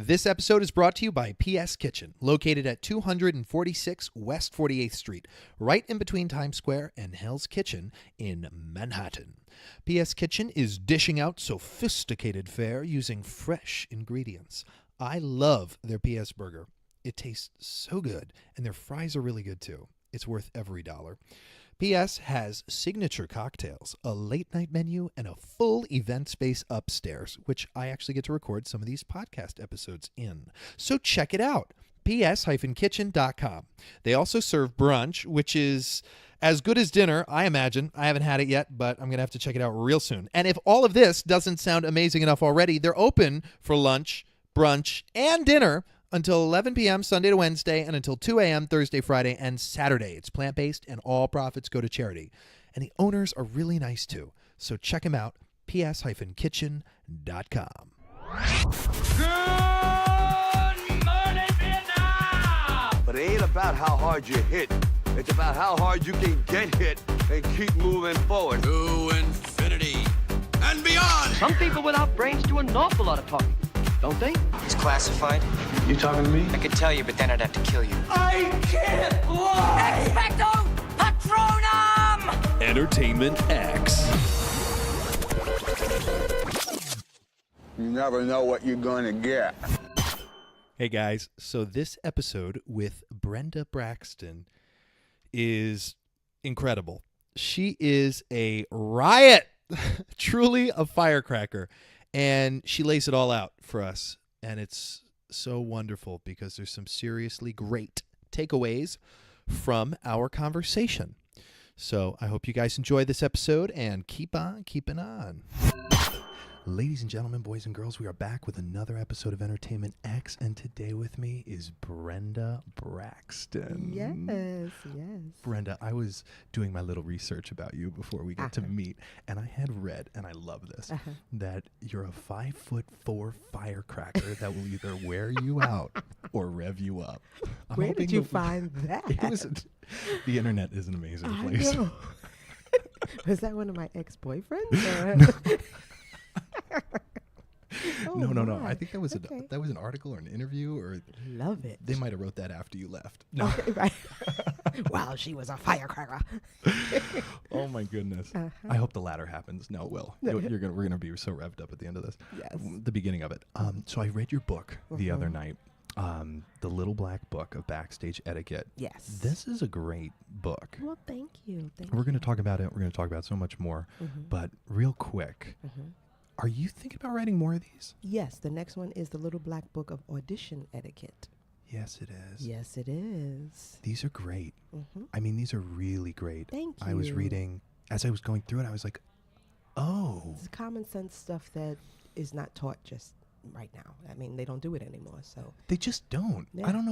This episode is brought to you by PS Kitchen, located at 246 West 48th Street, right in between Times Square and Hell's Kitchen in Manhattan. PS Kitchen is dishing out sophisticated fare using fresh ingredients. I love their PS Burger. It tastes so good, and their fries are really good too. It's worth every dollar. PS has signature cocktails, a late-night menu, and a full event space upstairs, which I actually get to record some of these podcast episodes in. So check it out, ps-kitchen.com. They also serve brunch, which is as good as dinner, I imagine. I haven't had it yet, but I'm going to have to check it out real soon. And if all of this doesn't sound amazing enough already, they're open for lunch, brunch, and dinner until 11 p.m. Sunday to Wednesday and until 2 a.m. Thursday, Friday, and Saturday. It's plant-based, and all profits go to charity. And the owners are really nice, too. So check them out, ps-kitchen.com. Good morning, Vietnam! But it ain't about how hard you hit. It's about how hard you can get hit and keep moving forward. To infinity and beyond! Some people without brains do an awful lot of talking, don't they? It's classified. You talking to me? I could tell you, but then I'd have to kill you. I can't lie! Expecto Patronum! Entertainment X. You never know what you're gonna get. Hey, guys. So this episode with Brenda Braxton is incredible. She is a riot, truly a firecracker. And she lays it all out for us. And it's so wonderful because there's some seriously great takeaways from our conversation. So I hope you guys enjoy this episode and keep on keeping on. Ladies and gentlemen, boys and girls, we are back with another episode of Entertainment X, and today with me is Brenda Braxton. Yes. Brenda, I was doing my little research about you before we got to meet, and I had read, and I love this, that you're a 5'4" firecracker that will either wear you out or rev you up. Where did you find that? The internet is an amazing I place. know. Was that one of my ex-boyfriends? No. I think that was Okay. that was an article or an interview, or Love it. they might have wrote that after you left. No. Okay, right. Wow, she was a firecracker. Oh my goodness. I hope the latter happens. No, it will. We're gonna be so revved up at the end of this. Yes. The beginning of it. So I read your book the other night. The Little Black Book of Backstage Etiquette. Yes. This is a great book. Well, thank you. We're going to talk about it. We're going to talk about so much more. But real quick, are you thinking about writing more of these? Yes, the next one is the Little Black Book of Audition Etiquette. Yes, it is. Yes, it is. These are great. I mean, these are really great. Thank I was you. reading, as I was going through it, I was like, oh. It's common sense stuff that is not taught just right now. I mean, they don't do it anymore, so. They just don't. Yeah. I don't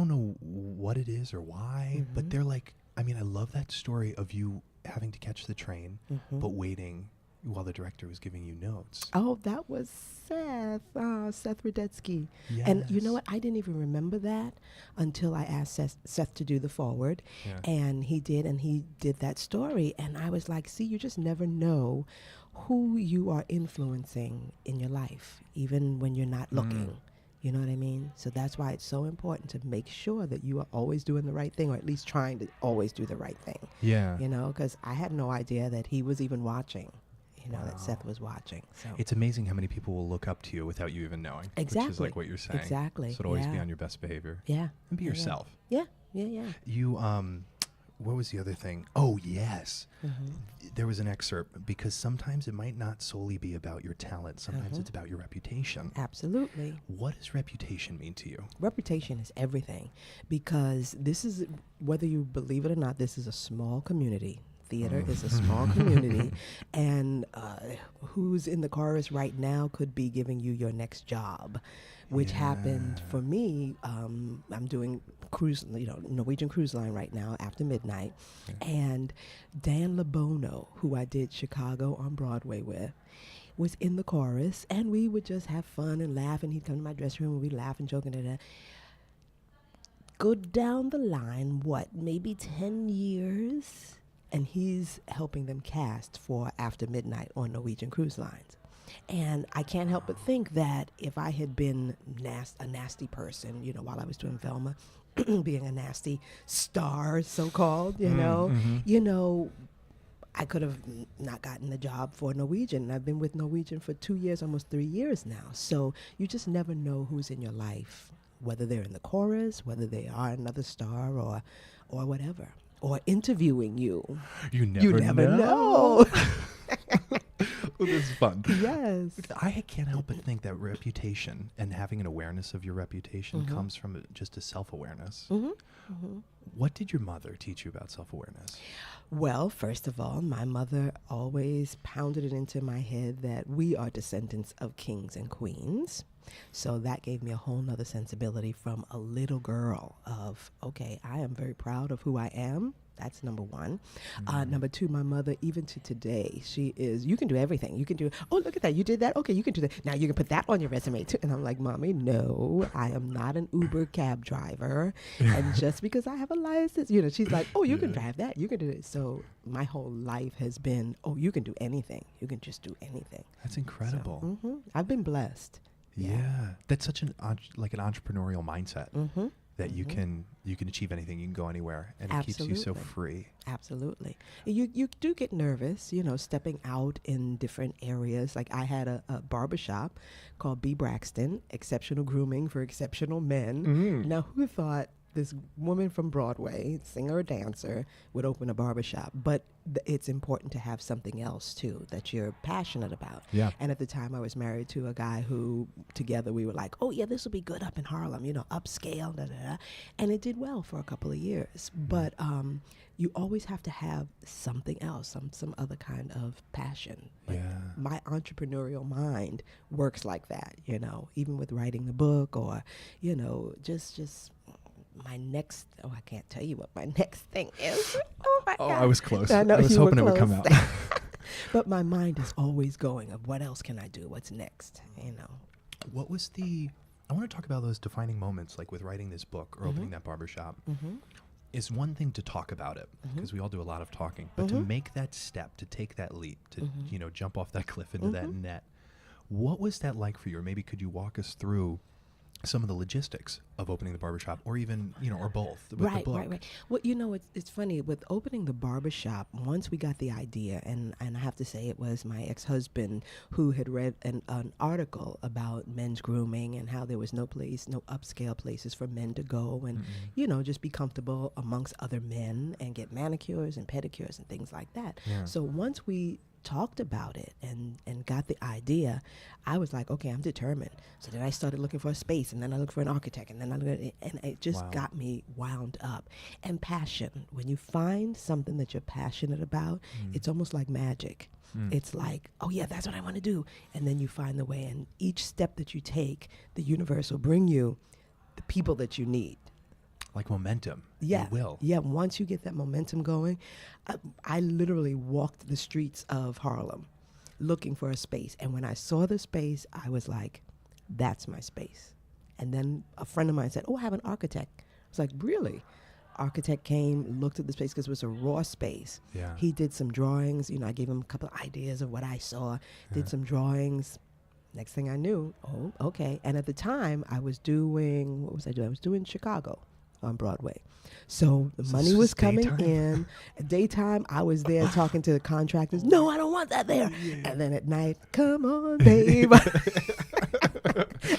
know what it is or why, but they're like, I mean, I love that story of you having to catch the train, but waiting while the director was giving you notes. Oh, that was Seth. Seth Rudetsky. And you know what? I didn't even remember that until I asked Seth to do the forward. Yeah. And he did that story. And I was like, see, you just never know who you are influencing in your life, even when you're not looking. You know what I mean? So that's why it's so important to make sure that you are always doing the right thing, or at least trying to always do the right thing. Yeah. You know, because I had no idea that he was even watching. You know, that Seth was watching. So It's amazing how many people will look up to you without you even knowing. Exactly. Which is like what you're saying. Exactly. So to always be Yeah. on your best behavior. yeah. And be Yeah, yourself. Yeah. You, what was the other thing? Oh, yes. There was an excerpt, because sometimes it might not solely be about your talent. Sometimes it's about your reputation. Absolutely. What does reputation mean to you? Reputation is everything, because this is, whether you believe it or not, this is a small community. Theater is a small community, and who's in the chorus right now could be giving you your next job, which happened for me. I'm doing Norwegian Cruise Line right now after midnight, and Dan LeBono, who I did Chicago on Broadway with, was in the chorus, and we would just have fun and laugh, and he'd come to my dressing room and we'd laugh and joke and go down the line, maybe 10 years, and he's helping them cast for After Midnight on Norwegian Cruise Lines. And I can't help but think that if I had been a nasty person, while I was doing Velma, being a nasty star, so-called, I could have not gotten the job for Norwegian. And I've been with Norwegian for 2 years, almost 3 years now. So you just never know who's in your life, whether they're in the chorus, whether they are another star or whatever, or interviewing you. You never know. Well, this is fun. Yes. I can't help but think that reputation and having an awareness of your reputation comes from just a self-awareness. What did your mother teach you about self-awareness? Well, first of all, my mother always pounded it into my head that we are descendants of kings and queens. So that gave me a whole nother sensibility from a little girl of, okay, I am very proud of who I am. That's number one. Number two, my mother, even to today, she is, you can do everything. You can do, oh, look at that. You did that. Okay, you can do that. Now you can put that on your resume too. And I'm like, Mommy, no, I am not an Uber cab driver. And just because I have a license, she's like, oh, you can drive that. You can do it. So my whole life has been, oh, you can do anything. You can just do anything. That's incredible. So, I've been blessed. Yeah. That's such an entrepreneurial mindset. That you can achieve anything, you can go anywhere, and it keeps you so free. Absolutely. You do get nervous, stepping out in different areas. Like I had a barbershop called Brenda Braxton, Exceptional Grooming for Exceptional Men. Now, who thought this woman from Broadway, singer or dancer, would open a barbershop? But it's important to have something else too that you're passionate about. Yeah. And at the time I was married to a guy who together we were like, oh yeah, this will be good up in Harlem, upscale, da, da, da. And it did well for a couple of years. But you always have to have something else, some other kind of passion. But my entrepreneurial mind works like that, even with writing the book or, just my next, I can't tell you what my next thing is. Oh my God. I was close. I was hoping it would come out. But my mind is always going of what else can I do? What's next? What was I want to talk about those defining moments, like with writing this book or opening that barbershop. It's one thing to talk about it, because we all do a lot of talking, but to make that step, to take that leap, to, jump off that cliff into that net. What was that like for you? Or maybe could you walk us through some of the logistics of opening the barbershop, or even, or both with the book? Right. Well, it's funny with opening the barbershop. Once we got the idea, and I have to say it was my ex-husband who had read an article about men's grooming and how there was no upscale places for men to go and, just be comfortable amongst other men and get manicures and pedicures and things like that. Yeah. So once we talked about it and got the idea, I was like, okay, I'm determined. So then I started looking for a space, and then I looked for an architect, and then and it just got me wound up. And passion, when you find something that you're passionate about, it's almost like magic. It's like, oh yeah, that's what I want to do. And then you find the way, and each step that you take, the universe will bring you the people that you need. Like momentum. Yeah. It will. Yeah. Once you get that momentum going, I literally walked the streets of Harlem looking for a space. And when I saw the space, I was like, that's my space. And then a friend of mine said, oh, I have an architect. I was like, really? Architect came, looked at the space because it was a raw space. Yeah. He did some drawings. I gave him a couple of ideas of what I saw, did some drawings. Next thing I knew, oh, okay. And at the time, I was doing, what was I doing? I was doing Chicago on Broadway. So the money was coming in. At daytime, I was there talking to the contractors. No, I don't want that there. And then at night, come on, babe.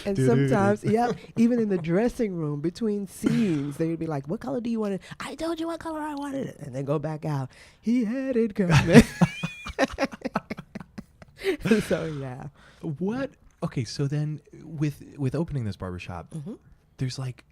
And sometimes, even in the dressing room, between scenes, they would be like, what color do you want it? I told you what color I wanted it. And then go back out. He had it coming. So, yeah. What? Okay, so then with opening this barbershop, there's like,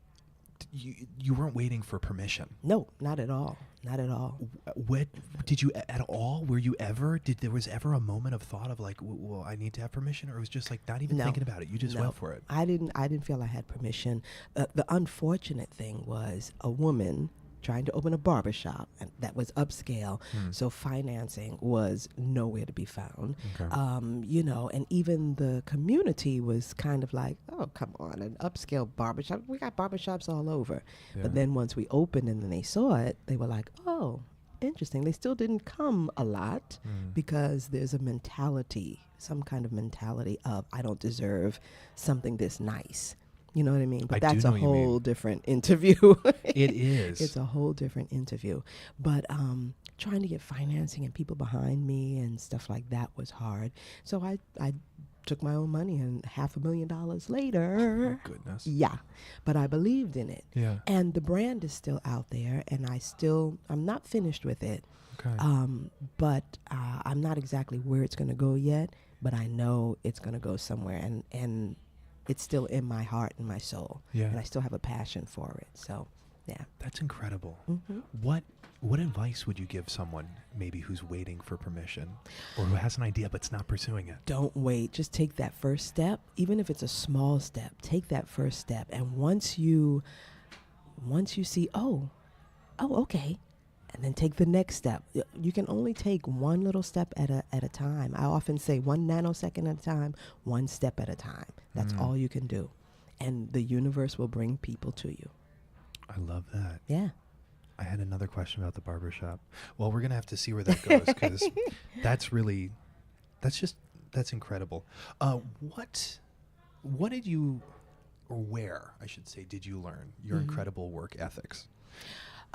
you weren't waiting for permission. No, not at all. Not at all. What did you at all? Were you ever? There was ever a moment of thought of like, well, I need to have permission, or it was just like not even thinking about it? You just went for it. I didn't feel I had permission. The unfortunate thing was a woman trying to open a barbershop and that was upscale, so financing was nowhere to be found. Okay. And even the community was kind of like, oh, come on, an upscale barbershop. We got barbershops all over. Yeah. But then once we opened and then they saw it, they were like, oh, interesting. They still didn't come a lot because there's a mentality, some kind of mentality of I don't deserve something this nice. You know what I mean? But I do that's know a what you mean. whole different interview. It is. It's a whole different interview. But trying to get financing and people behind me and stuff like that was hard. So I took my own money, and $500,000 later. Oh, goodness. Yeah. But I believed in it. Yeah. And the brand is still out there, and I'm not finished with it. Okay. But I'm not exactly where it's going to go yet, but I know it's going to go somewhere, and it's still in my heart and my soul. Yeah. And I still have a passion for it. So, yeah. That's incredible. Mm-hmm. What advice would you give someone maybe who's waiting for permission or who has an idea but's not pursuing it? Don't wait. Just take that first step. Even if it's a small step, take that first step. And once you see, okay, and then take the next step. You can only take one little step at a time. I often say 1 nanosecond at a time, 1 step at a time. That's all you can do. And the universe will bring people to you. I love that. Yeah. I had another question about the barbershop. Well, we're going to have to see where that goes because that's incredible. What did you, or where, I should say, did you learn your incredible work ethics?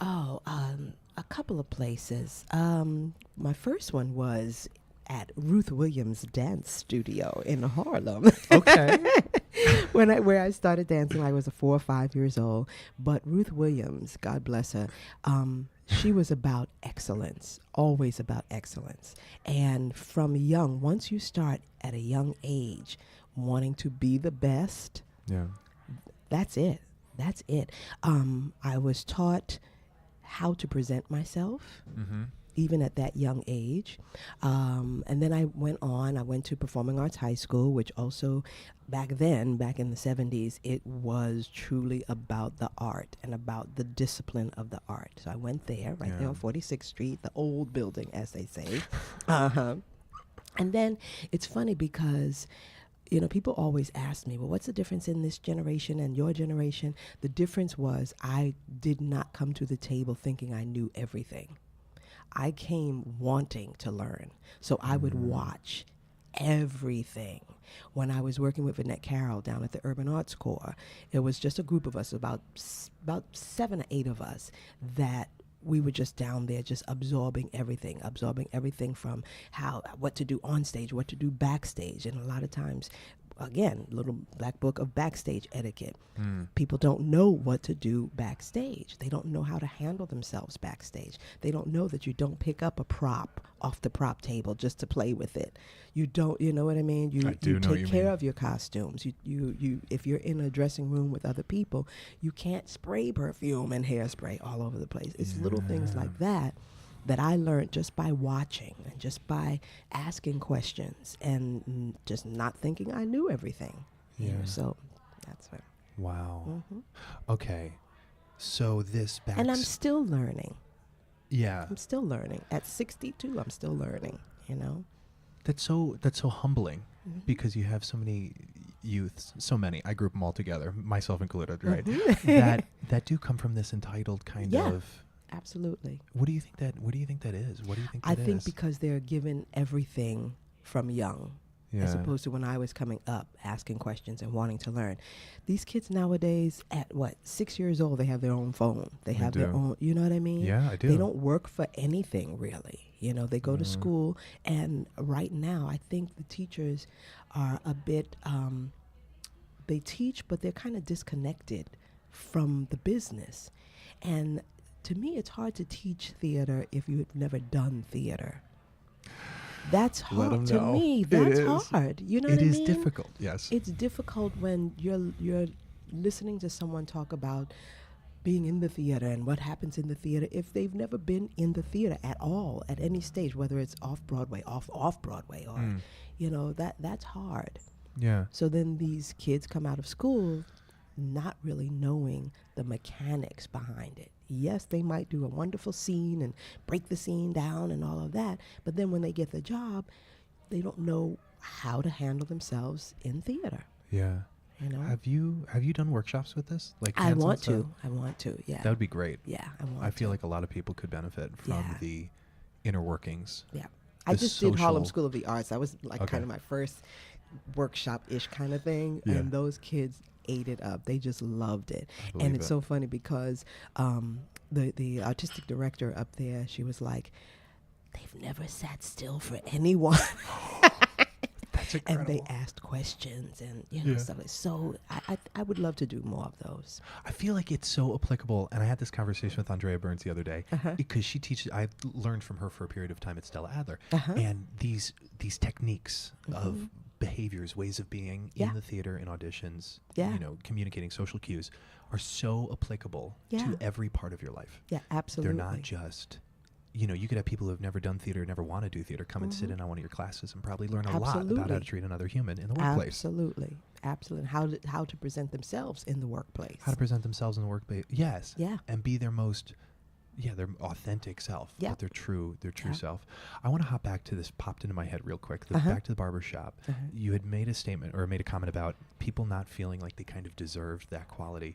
A couple of places. My first one was at Ruth Williams Dance Studio in Harlem. Okay. Where I started dancing, I was 4 or 5 years old. But Ruth Williams, God bless her, she was about excellence, always about excellence. And from young, once you start at a young age wanting to be the best, Yeah. that's it. That's it. I was taught how to present myself, even at that young age. And then I went to Performing Arts High School, which also back in the 70s, it was truly about the art and about the discipline of the art. So I went there, there on 46th Street, the old building, as they say. And then it's funny because people always ask me, well, what's the difference in this generation and your generation? The difference was I did not come to the table thinking I knew everything. I came wanting to learn. So I would watch everything. When I was working with Annette Carroll down at the Urban Arts Corps, it was just a group of us, about 7 or 8 of us, that we were just down there just absorbing everything from what to do on stage, what to do backstage. And a lot of times, again, little black book of backstage etiquette. People don't know what to do backstage. They don't know how to handle themselves backstage. They don't know that you don't pick up a prop off the prop table just to play with it. You don't, you know what I mean? You take care of your costumes. You if you're in a dressing room with other people, you can't spray perfume and hairspray all over the place. It's little things like that I learned just by watching and just by asking questions and just not thinking I knew everything. So that's what. Wow. Okay. So this And I'm still learning. Yeah. I'm still learning. At 62, I'm still learning, That's so humbling because you have so many youths, so many. I group them all together, myself included, right? that do come from this entitled kind of. Absolutely. What do you think that is? What do you think that is? I think because they're given everything from young, as opposed to when I was coming up, asking questions and wanting to learn. These kids nowadays, at 6 years old, they have their own phone. They have their own, you know what I mean? Yeah, I do. They don't work for anything, really. They go to school, and right now, I think the teachers are a bit, they teach, but they're kind of disconnected from the business. And to me, it's hard to teach theater if you've never done theater. That's hard to me. That's hard. You know what I mean? It is difficult. Yes. It's difficult when you're listening to someone talk about being in the theater and what happens in the theater if they've never been in the theater at all, at any stage, whether it's off Broadway, off Broadway, or that's hard. Yeah. So then these kids come out of school not really knowing the mechanics behind it. Yes, they might do a wonderful scene and break the scene down and all of that, but then when they get the job, they don't know how to handle themselves in theater. Yeah. You know, Have you done workshops with this? Like I hands-on want stuff? to. I want to. Yeah. That would be great. Yeah, I want. I feel to. like a lot of people could benefit from Yeah. the inner workings. Yeah. I the just did Harlem social- School of the Arts. That was like Okay. kind of my first workshop-ish kind of thing. Yeah. And those kids ate it up. They just loved it. believe And it's it. so funny because the artistic director up there, she was like, they've never sat still for anyone. That's And incredible. they asked questions and you know stuff like so. I would love to do more of those. I feel like it's so applicable, and I had this conversation with Andrea Burns the other day because she teaches. I learned from her for a period of time at Stella Adler, and these techniques of behaviors, ways of being Yeah. in the theater, in auditions, Yeah. you know, communicating social cues, are so applicable Yeah. to every part of your life. Yeah, absolutely. They're not just. You know, you could have people who have never done theater, never want to do theater, come and sit in on one of your classes and probably learn a lot about how to Absolutely. treat another human in the workplace. Absolutely, absolutely. How to present themselves in the workplace. How to present themselves in the workplace. Yes. Yeah. And be their most, their authentic self. Yeah. But their true Yeah. self. I want to hop back to this, popped into my head real quick. Back to the barber shop. You had made a statement or made a comment about people not feeling like they kind of deserved that quality.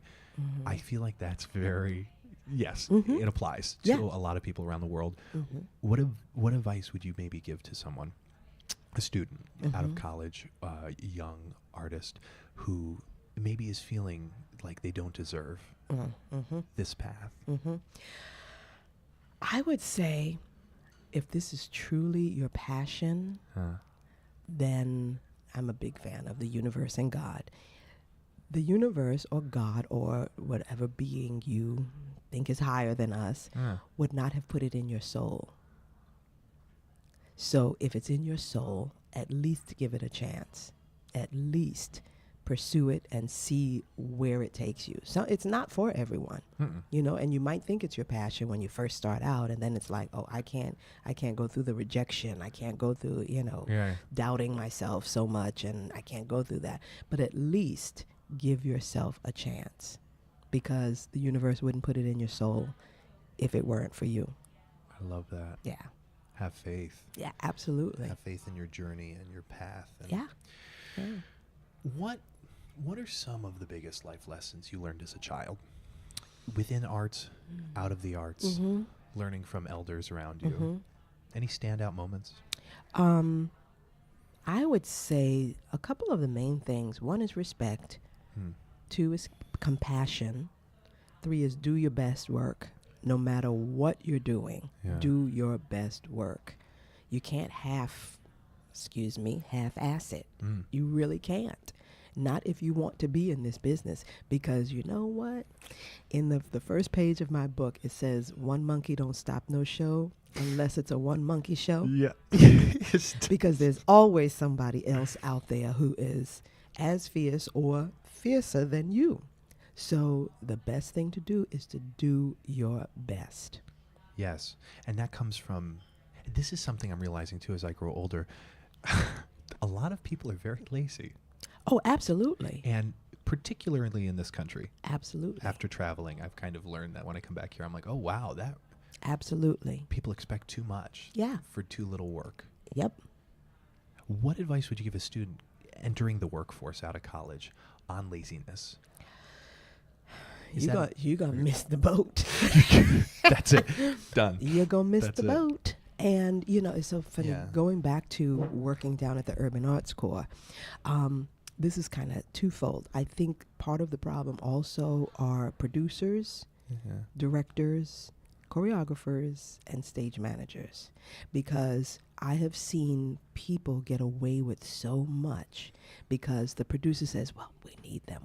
I feel like that's very, yes, it applies to Yeah. a lot of people around the world. What advice would you maybe give to someone, a student out of college, young artist who maybe is feeling like they don't deserve this path? I would say, if this is truly your passion, then I'm a big fan of the universe and God. The universe or God or whatever being you think is higher than us would not have put it in your soul. So if it's in your soul, at least give it a chance. At least pursue it and see where it takes you. So it's not for everyone, you know, and you might think it's your passion when you first start out, and then it's like, oh, I can't go through the rejection. I can't go through, you know, doubting myself so much, and I can't go through that. But at least give yourself a chance, because the universe wouldn't put it in your soul if it weren't for you. I love that. Yeah. Have faith. Yeah, absolutely. Have faith in your journey and your path. And Yeah. What are some of the biggest life lessons you learned as a child? Within arts, out of the arts, learning from elders around you. Any standout moments? I would say a couple of the main things. One is respect. 2 is compassion. 3 is do your best work. No matter what you're doing, do your best work. You can't half-ass it. You really can't. Not if you want to be in this business, because you know what? In the first page of my book, it says, one monkey don't stop no show unless it's a one monkey show. Yeah. Because there's always somebody else out there who is as fierce or fiercer than you. So the best thing to do is to do your best. Yes. And that comes from, this is something I'm realizing too as I grow older. A lot of people are very lazy. Oh, absolutely. And particularly in this country, Absolutely. after traveling, I've kind of learned that when I come back here, I'm like, oh, wow, that Absolutely. people expect too much Yeah. for too little work. Yep. What advice would you give a student entering the workforce out of college on laziness? You're gonna miss the boat. That's it. Done. You're gonna miss That's the it. boat. And you know, it's so funny. Yeah. Going back to working down at the Urban Arts Corps, this is kind of twofold. I think part of the problem also are producers, directors, choreographers, and stage managers, because I have seen people get away with so much because the producer says, well, we need them.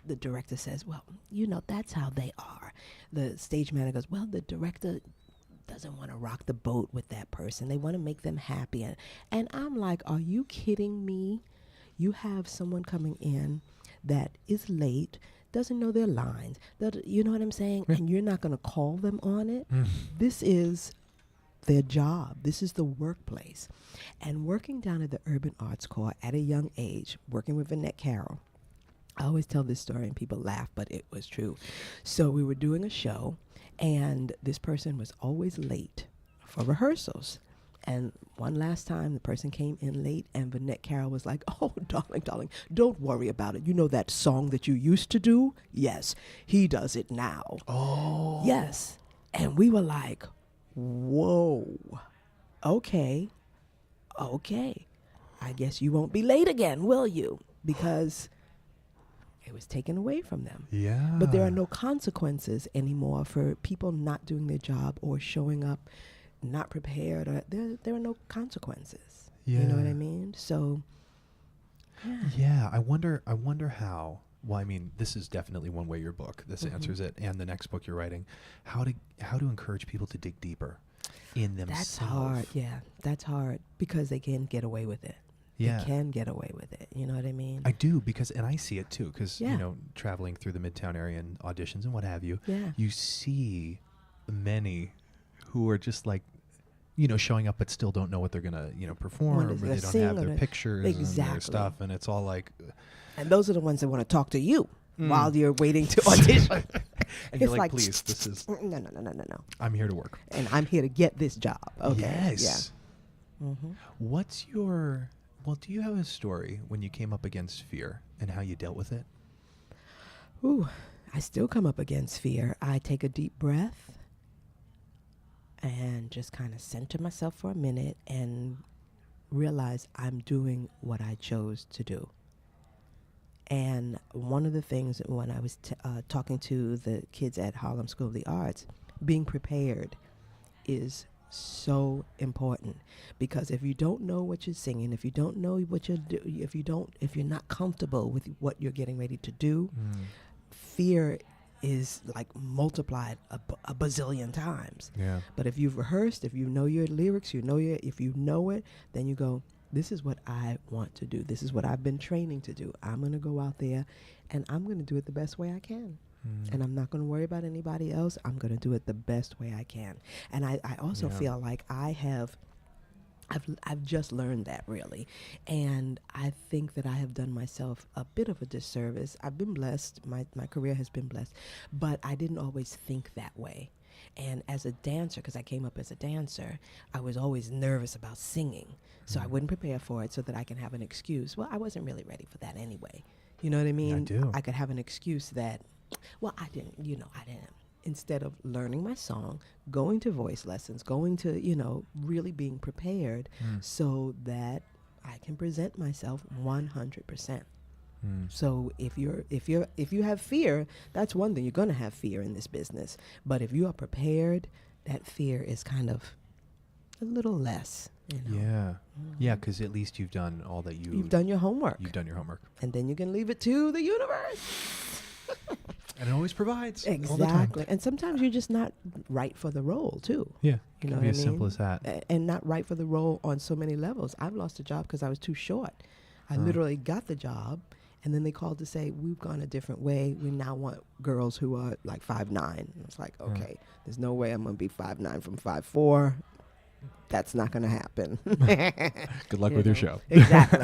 The director says, well, you know, that's how they are. The stage manager goes, well, the director doesn't want to rock the boat with that person. They want to make them happy. And I'm like, are you kidding me? You have someone coming in that is late, doesn't know their lines. You know what I'm saying? And you're not going to call them on it. This is their job. This is the workplace. And working down at the Urban Arts Corps at a young age, working with Annette Carroll, I always tell this story and people laugh, but it was true. So we were doing a show, and this person was always late for rehearsals. And one last time, the person came in late, and Vinette Carroll was like, "Oh, darling, don't worry about it. You know that song that you used to do? Yes, he does it now." Oh. Yes. And we were like, whoa, okay. I guess you won't be late again, will you? Because it was taken away from them. Yeah. But there are no consequences anymore for people not doing their job or showing up not prepared. Or there are no consequences. Yeah. You know what I mean? So, Yeah, I wonder how. Well, I mean, this is definitely one way your book. This answers it, and the next book you're writing. How to encourage people to dig deeper in themselves. that's hard. Yeah, that's hard because they can get away with it. Yeah. They can get away with it. You know what I mean? I do, and I see it too, because Yeah. you know, traveling through the Midtown area and auditions and what have you. Yeah. You see many who are just like, you know, showing up but still don't know what they're gonna, you know, perform, What or is they gonna don't sing have or their the- pictures and their Exactly. stuff, and it's all like. And those are the ones that want to talk to you while you're waiting to audition. And you're It's like, like, please, this is. No. I'm here to work. And I'm here to get this job. Okay. Yes. Yeah. Mm-hmm. What's your? Well, do you have a story when you came up against fear and how you dealt with it? Ooh, I still come up against fear. I take a deep breath and just kind of center myself for a minute and realize I'm doing what I chose to do. And one of the things when I was talking to the kids at Harlem School of the Arts, being prepared is so important, because if you don't know what you're singing, if you don't know what you're if you're not comfortable with what you're getting ready to do, fear is like multiplied a bazillion times. Yeah. But if you've rehearsed, if you know your lyrics, if you know it, then you go, this is what I want to do. This is what I've been training to do. I'm going to go out there and I'm going to do it the best way I can. And I'm not going to worry about anybody else. I'm going to do it the best way I can. And I also feel like I've just learned that, really. And I think that I have done myself a bit of a disservice. I've been blessed. My career has been blessed. But I didn't always think that way. And as a dancer, because I came up as a dancer, I was always nervous about singing. So I wouldn't prepare for it so that I can have an excuse. Well, I wasn't really ready for that anyway. You know what I mean? I do. I could have an excuse that, well, I didn't. Instead of learning my song, going to voice lessons, going to, really being prepared so that I can present myself 100%. So if you have fear, that's one thing. You're going to have fear in this business. But if you are prepared, that fear is kind of a little less. Yeah. Yeah, because at least you've done all that You've done your homework. You've done your homework. And then you can leave it to the universe. And it always provides. All the time. Exactly. And sometimes you're just not right for the role, too. Yeah. You It know can be what as I simple mean? as that. And not right for the role on so many levels. I've lost a job because I was too short. I literally got the job, and then they called to say, we've gone a different way. We now want girls who are like 5'9". And it's like, okay, there's no way I'm going to be 5'9" from 5'4". That's not going to happen. Good luck with your show. Exactly.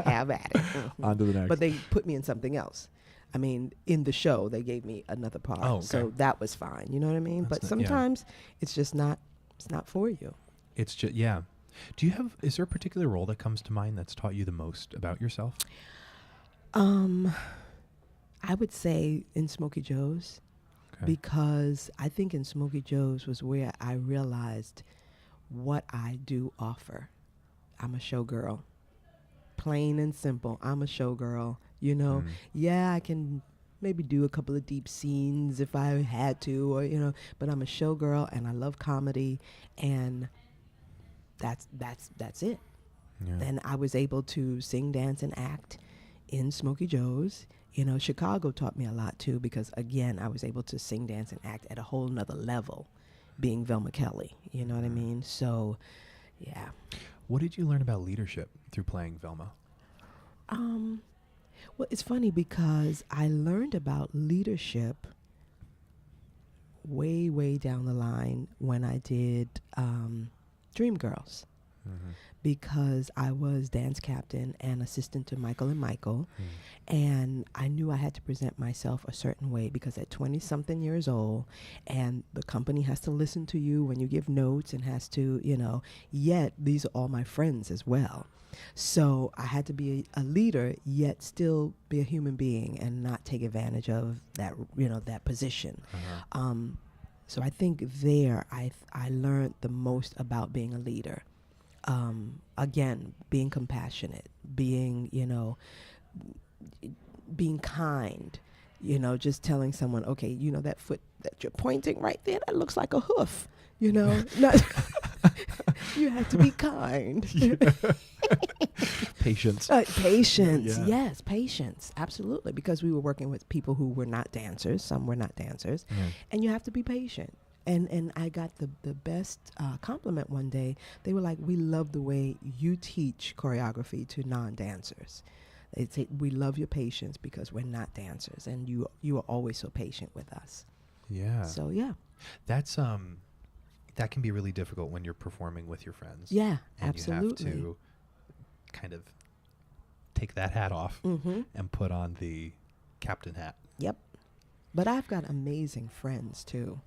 Have at it. On to the next. But they put me in something else. I mean, in the show, they gave me another part. Oh, okay. So that was fine. You know what I mean? That's But yeah. sometimes it's just not, it's not for you. It's just, yeah. Is there a particular role that comes to mind that's taught you the most about yourself? I would say in Smokey Joe's, Okay. because I think in Smokey Joe's was where I realized what I do offer. I'm a showgirl. Plain and simple. I'm a showgirl. Yeah, I can maybe do a couple of deep scenes if I had to, or, but I'm a showgirl and I love comedy, and that's it. Yeah. And I was able to sing, dance, and act in Smokey Joe's. Chicago taught me a lot too, because again, I was able to sing, dance, and act at a whole nother level, being Velma Kelly. You know what I mean? So, yeah. What did you learn about leadership through playing Velma? Well, it's funny because I learned about leadership way, way down the line when I did Dreamgirls. because I was dance captain and assistant to Michael and Michael. And I knew I had to present myself a certain way because at 20-something years old, and the company has to listen to you when you give notes and has to, yet these are all my friends as well. So I had to be a leader, yet still be a human being and not take advantage of that, that position. So I think there I learned the most about being a leader. Again, being compassionate, being kind, just telling someone, okay, that foot that you're pointing right there, that looks like a hoof, not you have to be kind. Patience. Patience. Yeah. Yes, patience. Absolutely. Because we were working with people who were not dancers. Some were not dancers. And you have to be patient. And I got the best compliment one day. They were like, we love the way you teach choreography to non-dancers. They say, we love your patience because we're not dancers. And you are always so patient with us. Yeah. So, yeah. That's that can be really difficult when you're performing with your friends. Yeah, and absolutely. You have to kind of take that hat off and put on the captain hat. Yep. But I've got amazing friends, too,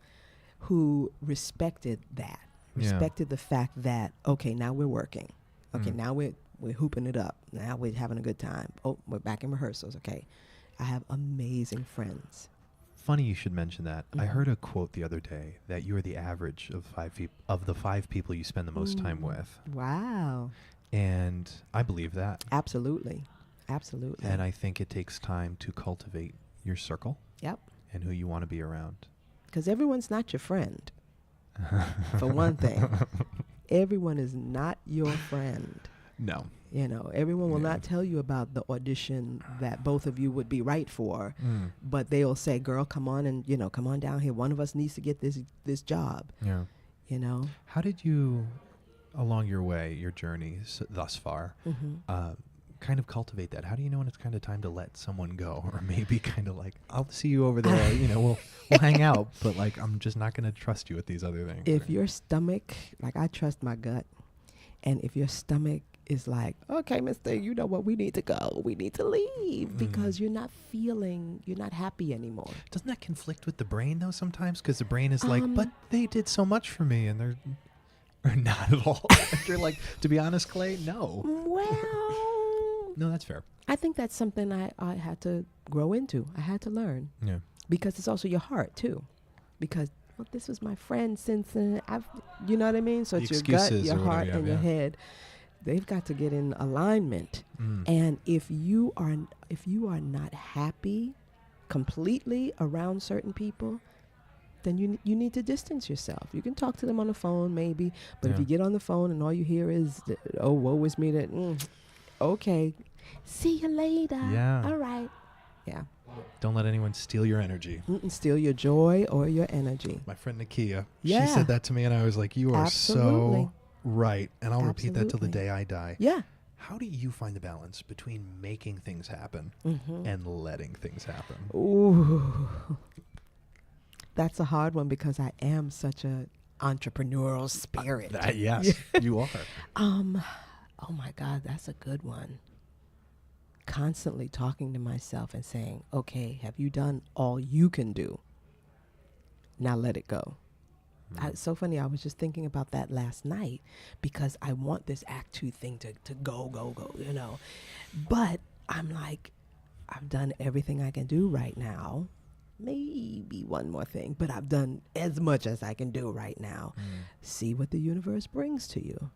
who respected that. Respected the fact that, okay, now we're working. Okay, now we're hooping it up. Now we're having a good time. Oh, we're back in rehearsals. Okay. I have amazing friends. Funny you should mention that. I heard a quote the other day that you're the average of the 5 people you spend the most time with. Wow. And I believe that. Absolutely. Absolutely. And I think it takes time to cultivate your circle. Yep. And who you want to be around. Because everyone's not your friend. For one thing. Everyone is not your friend. No. Everyone will not tell you about the audition that both of you would be right for, but they'll say, girl, come on and, come on down here. One of us needs to get this job. Yeah. How did you, along your way, your journey thus far, kind of cultivate that? How do you know when it's kind of time to let someone go? Or maybe kind of like, I'll see you over there, we'll hang out, but like, I'm just not going to trust you with these other things. If your stomach, like I trust my gut, and if your stomach is like, okay, mister, you know what, we need to go. We need to leave because you're not happy anymore. Doesn't that conflict with the brain though sometimes? Because the brain is like, but they did so much for me and they're or not at all. You're like, to be honest, Clay, no. Well, no, that's fair. I think that's something I had to grow into. I had to learn. Yeah. Because it's also your heart too. Because this was my friend since you know what I mean? So it's your gut, your heart, and your head. They've got to get in alignment. And if you are not happy completely around certain people, then you need to distance yourself. You can talk to them on the phone maybe, but if you get on the phone and all you hear is, oh, woe is me, that, okay, see you later. Yeah. All right. Yeah. Don't let anyone steal your energy. Steal your joy or your energy. My friend Nakia, Yeah. she said that to me and I was like, you are Absolutely. so right. And I'll repeat that till the Absolutely. day I die. Yeah. How do you find the balance between making things happen and letting things happen? Ooh. That's a hard one because I am such a entrepreneurial spirit. Yes, you are. Oh my God, that's a good one. Constantly talking to myself and saying, okay, have you done all you can do? Now let it go. It's so funny. I was just thinking about that last night because I want this Act 2 thing to go, But I'm like, I've done everything I can do right now. Maybe one more thing, but I've done as much as I can do right now. See what the universe brings to you,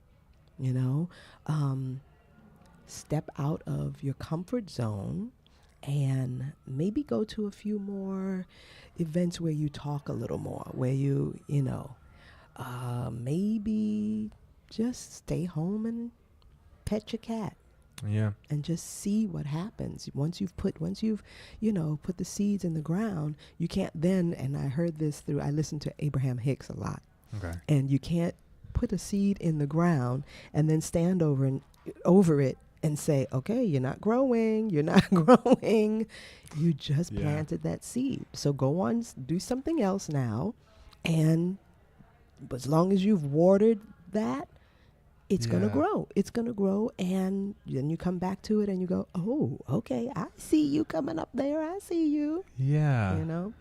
Step out of your comfort zone and maybe go to a few more events where you talk a little more, where you maybe just stay home and pet your cat. Yeah. And just see what happens. Once you've put the seeds in the ground, you can't then, and I heard this I listened to Abraham Hicks a lot. Okay. And you can't put a seed in the ground and then stand over it and say, okay, you're not growing. You just planted that seed. So go on, do something else now. And as long as you've watered that, it's going to Yeah. grow. It's going to grow. And then you come back to it and you go, oh, okay, I see you coming up there. I see you. Yeah. You know?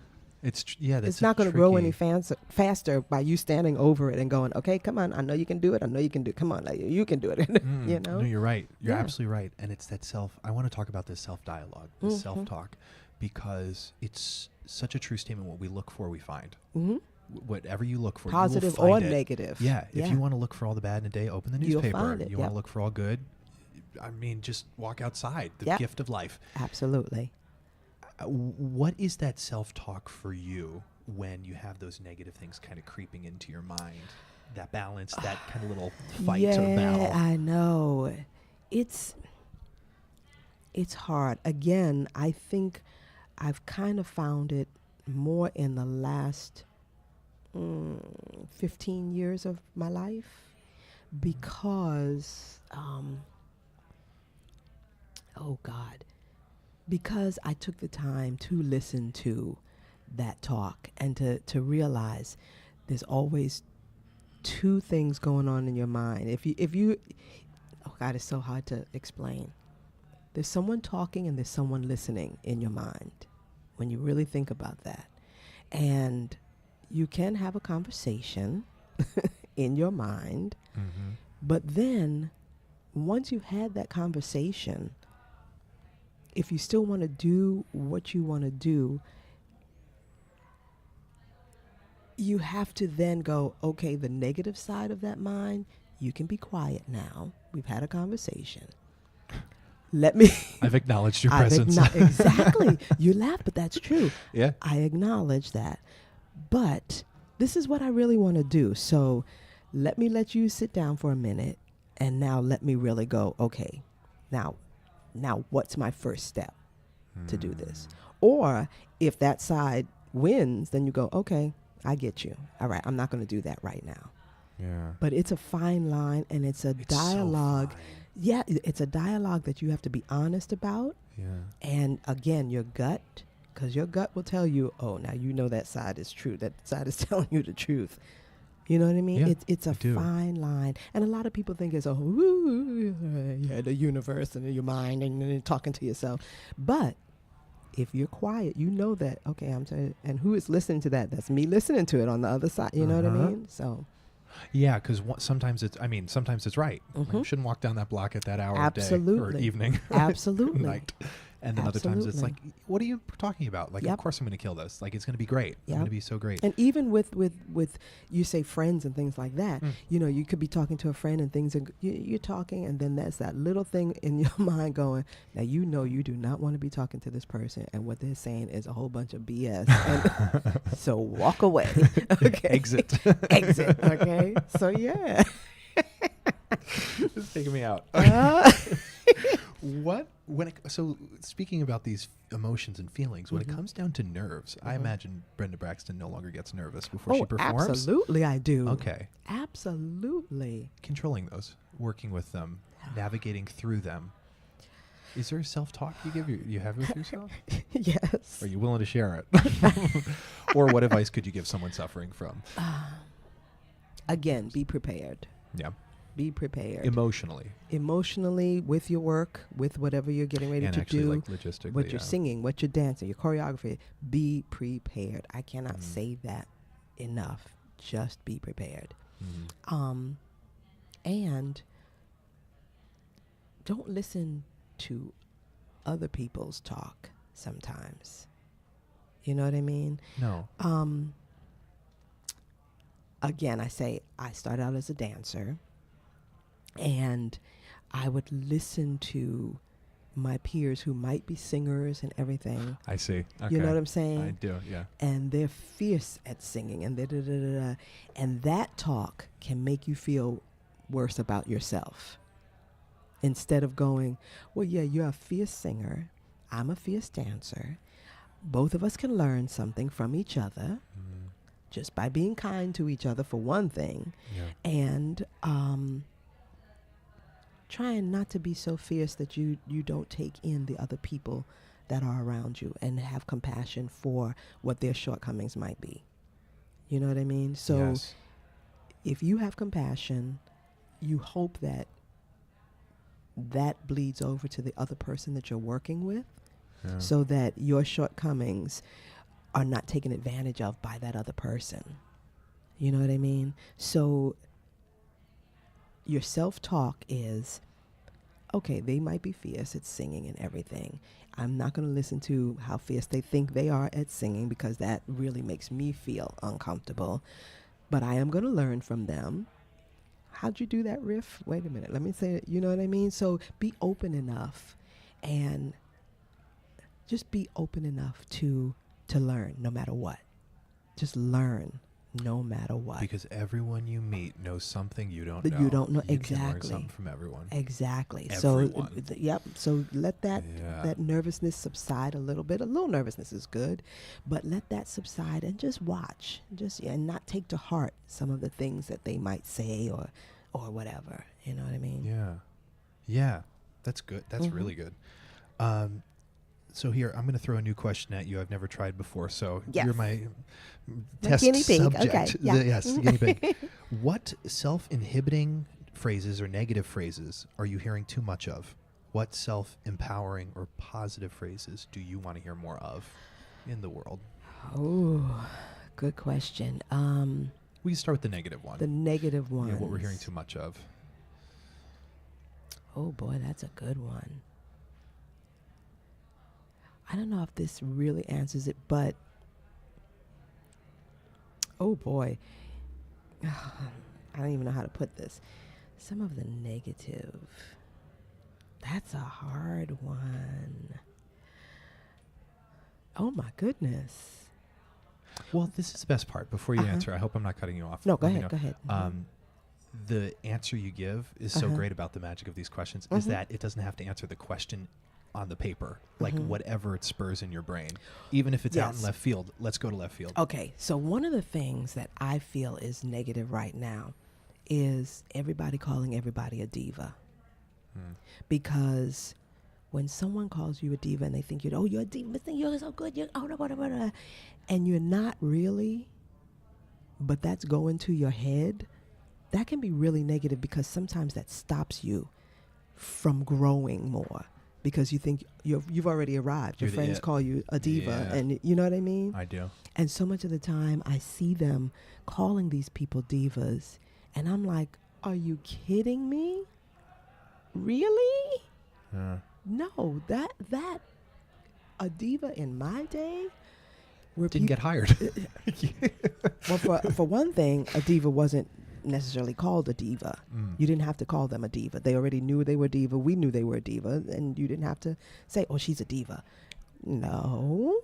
That's It's not going to grow any tricky. faster by you standing over it and going, okay, come on. I know you can do it. I know you can do it. Come on, like, you can do it. You know? No, you're right. You're Yeah. absolutely right. And it's that I want to talk about this self-dialogue, this self-talk, because it's such a true statement. What we look for, we find. Mm-hmm. Whatever you look for, Positive you will or find it. negative. Yeah. If you want to look for all the bad in a day, open the You'll newspaper. find it, You want yep. to look for all good. I mean, just walk outside. The Yep. gift of life. Absolutely. What is that self-talk for you when you have those negative things kind of creeping into your mind? That balance, that kind of little fight or battle. Yeah, I know. It's hard. Again, I think I've kind of found it more in the last 15 years of my life because, because I took the time to listen to that talk and to realize there's always two things going on in your mind. If you, oh God, it's so hard to explain. There's someone talking and there's someone listening in your mind when you really think about that. And you can have a conversation in your mind, but then once you've had that conversation, if you still want to do what you want to do, you have to then go, okay, the negative side of that mind, you can be quiet now. We've had a conversation. Let me... I've acknowledged your presence. Exactly. You laugh, but that's true. Yeah. I acknowledge that. But this is what I really want to do. So let you sit down for a minute, and now let me really go, okay, now what's my first step to do this? Or if that side wins, then you go, okay, I get you. All right, I'm not going to do that right now. Yeah. But it's a fine line, and it's a It's so dialogue. fine. Yeah, it's a dialogue that you have to be honest about. Yeah. And again, your gut, because your gut will tell you, oh, now you know that side is true. That side is telling you the truth. You know what I mean? Yeah, It's a I do. fine line. And a lot of people think it's the universe and your mind and then talking to yourself. But if you're quiet, you know that, okay, I'm telling you, and who is listening to that? That's me listening to it on the other side. You know what I mean? So Yeah, because sometimes it's right. Like, you shouldn't walk down that block at that hour of day or Absolutely. evening. Absolutely. Night. And then other times it's like, Absolutely. what are you talking about? Like, Yep. of course I'm going to kill this. Like, it's going to be great. It's Yep. going to be so great. And even with you say friends and things like that, you know, you could be talking to a friend and things are, you're talking, and then there's that little thing in your mind going, now you know you do not want to be talking to this person, and what they're saying is a whole bunch of BS. And so walk away. Okay. Exit. Exit. Okay. So yeah. It's taking me out. So speaking about these emotions and feelings, when it comes down to nerves, I imagine Brenda Braxton no longer gets nervous before she performs. Absolutely I do. Okay. Absolutely. Controlling those, working with them, navigating through them. Is there a self-talk you have with yourself? Yes. Are you willing to share it? Or what advice could you give someone suffering from? Again, be prepared. Yeah. Be prepared. Emotionally. With your work, with whatever you're getting ready And to actually, do, like, logistically, what you're yeah. singing, what you're dancing, your choreography. Be prepared. I cannot say that enough. Just be prepared. And don't listen to other people's talk sometimes. You know what I mean? No. Again, I say I started out as a dancer, and I would listen to my peers who might be singers and everything. I see. Okay. You know what I'm saying? I do, yeah. And they're fierce at singing, and and that talk can make you feel worse about yourself. Instead of going, well, yeah, you're a fierce singer, I'm a fierce dancer. Both of us can learn something from each other. Just by being kind to each other, for one thing, and trying not to be so fierce that you don't take in the other people that are around you, and have compassion for what their shortcomings might be. You know what I mean? So Yes. if you have compassion, you hope that bleeds over to the other person that you're working with, so that your shortcomings are not taken advantage of by that other person. You know what I mean? So your self-talk is, okay, they might be fierce at singing and everything. I'm not going to listen to how fierce they think they are at singing, because that really makes me feel uncomfortable. But I am going to learn from them. How'd you do that riff? Wait a minute. Let me say it. You know what I mean? So be open enough, and just be open enough to learn no matter what. Just learn no matter what. Because everyone you meet knows something you don't That know. you don't know. You Exactly. can learn something from everyone. Exactly. Everyone. So, yep. So let that nervousness subside a little bit. A little nervousness is good, but let that subside and just watch. And not take to heart some of the things that they might say or whatever. You know what I mean? Yeah. Yeah. That's good. That's really good. So here, I'm going to throw a new question at you I've never tried before. So you're my test guinea pig. subject. Okay. Yeah. Yes, guinea pig. What self-inhibiting phrases or negative phrases are you hearing too much of? What self-empowering or positive phrases do you want to hear more of in the world? Oh, good question. We can start with the negative one. The negative one. Yeah, what we're hearing too much of. Oh boy, that's a good one. I don't know if this really answers it, but oh boy, I don't even know how to put this. Some of the negative, that's a hard one. Oh my goodness. Well, this is the best part. Before you answer, I hope I'm not cutting you off. No, go Let me ahead, know. go ahead. The answer you give is so great about the magic of these questions is that it doesn't have to answer the question on the paper, like whatever it spurs in your brain. Even if it's out in left field, let's go to left field. Okay, so one of the things that I feel is negative right now is everybody calling everybody a diva. Because when someone calls you a diva and they think you're a diva, you're so good, and you're not really, but that's going to your head, that can be really negative, because sometimes that stops you from growing more. Because you think you've already arrived. Your friends call you a diva, and you know what I mean? I do. And so much of the time I see them calling these people divas, and I'm like, are you kidding me? Really? No, that a diva in my day Didn't get hired. Well, for one thing, a diva wasn't necessarily called a diva. You didn't have to call them a diva. They already knew they were a diva. We knew they were a diva, and you didn't have to say, oh, she's a diva. No.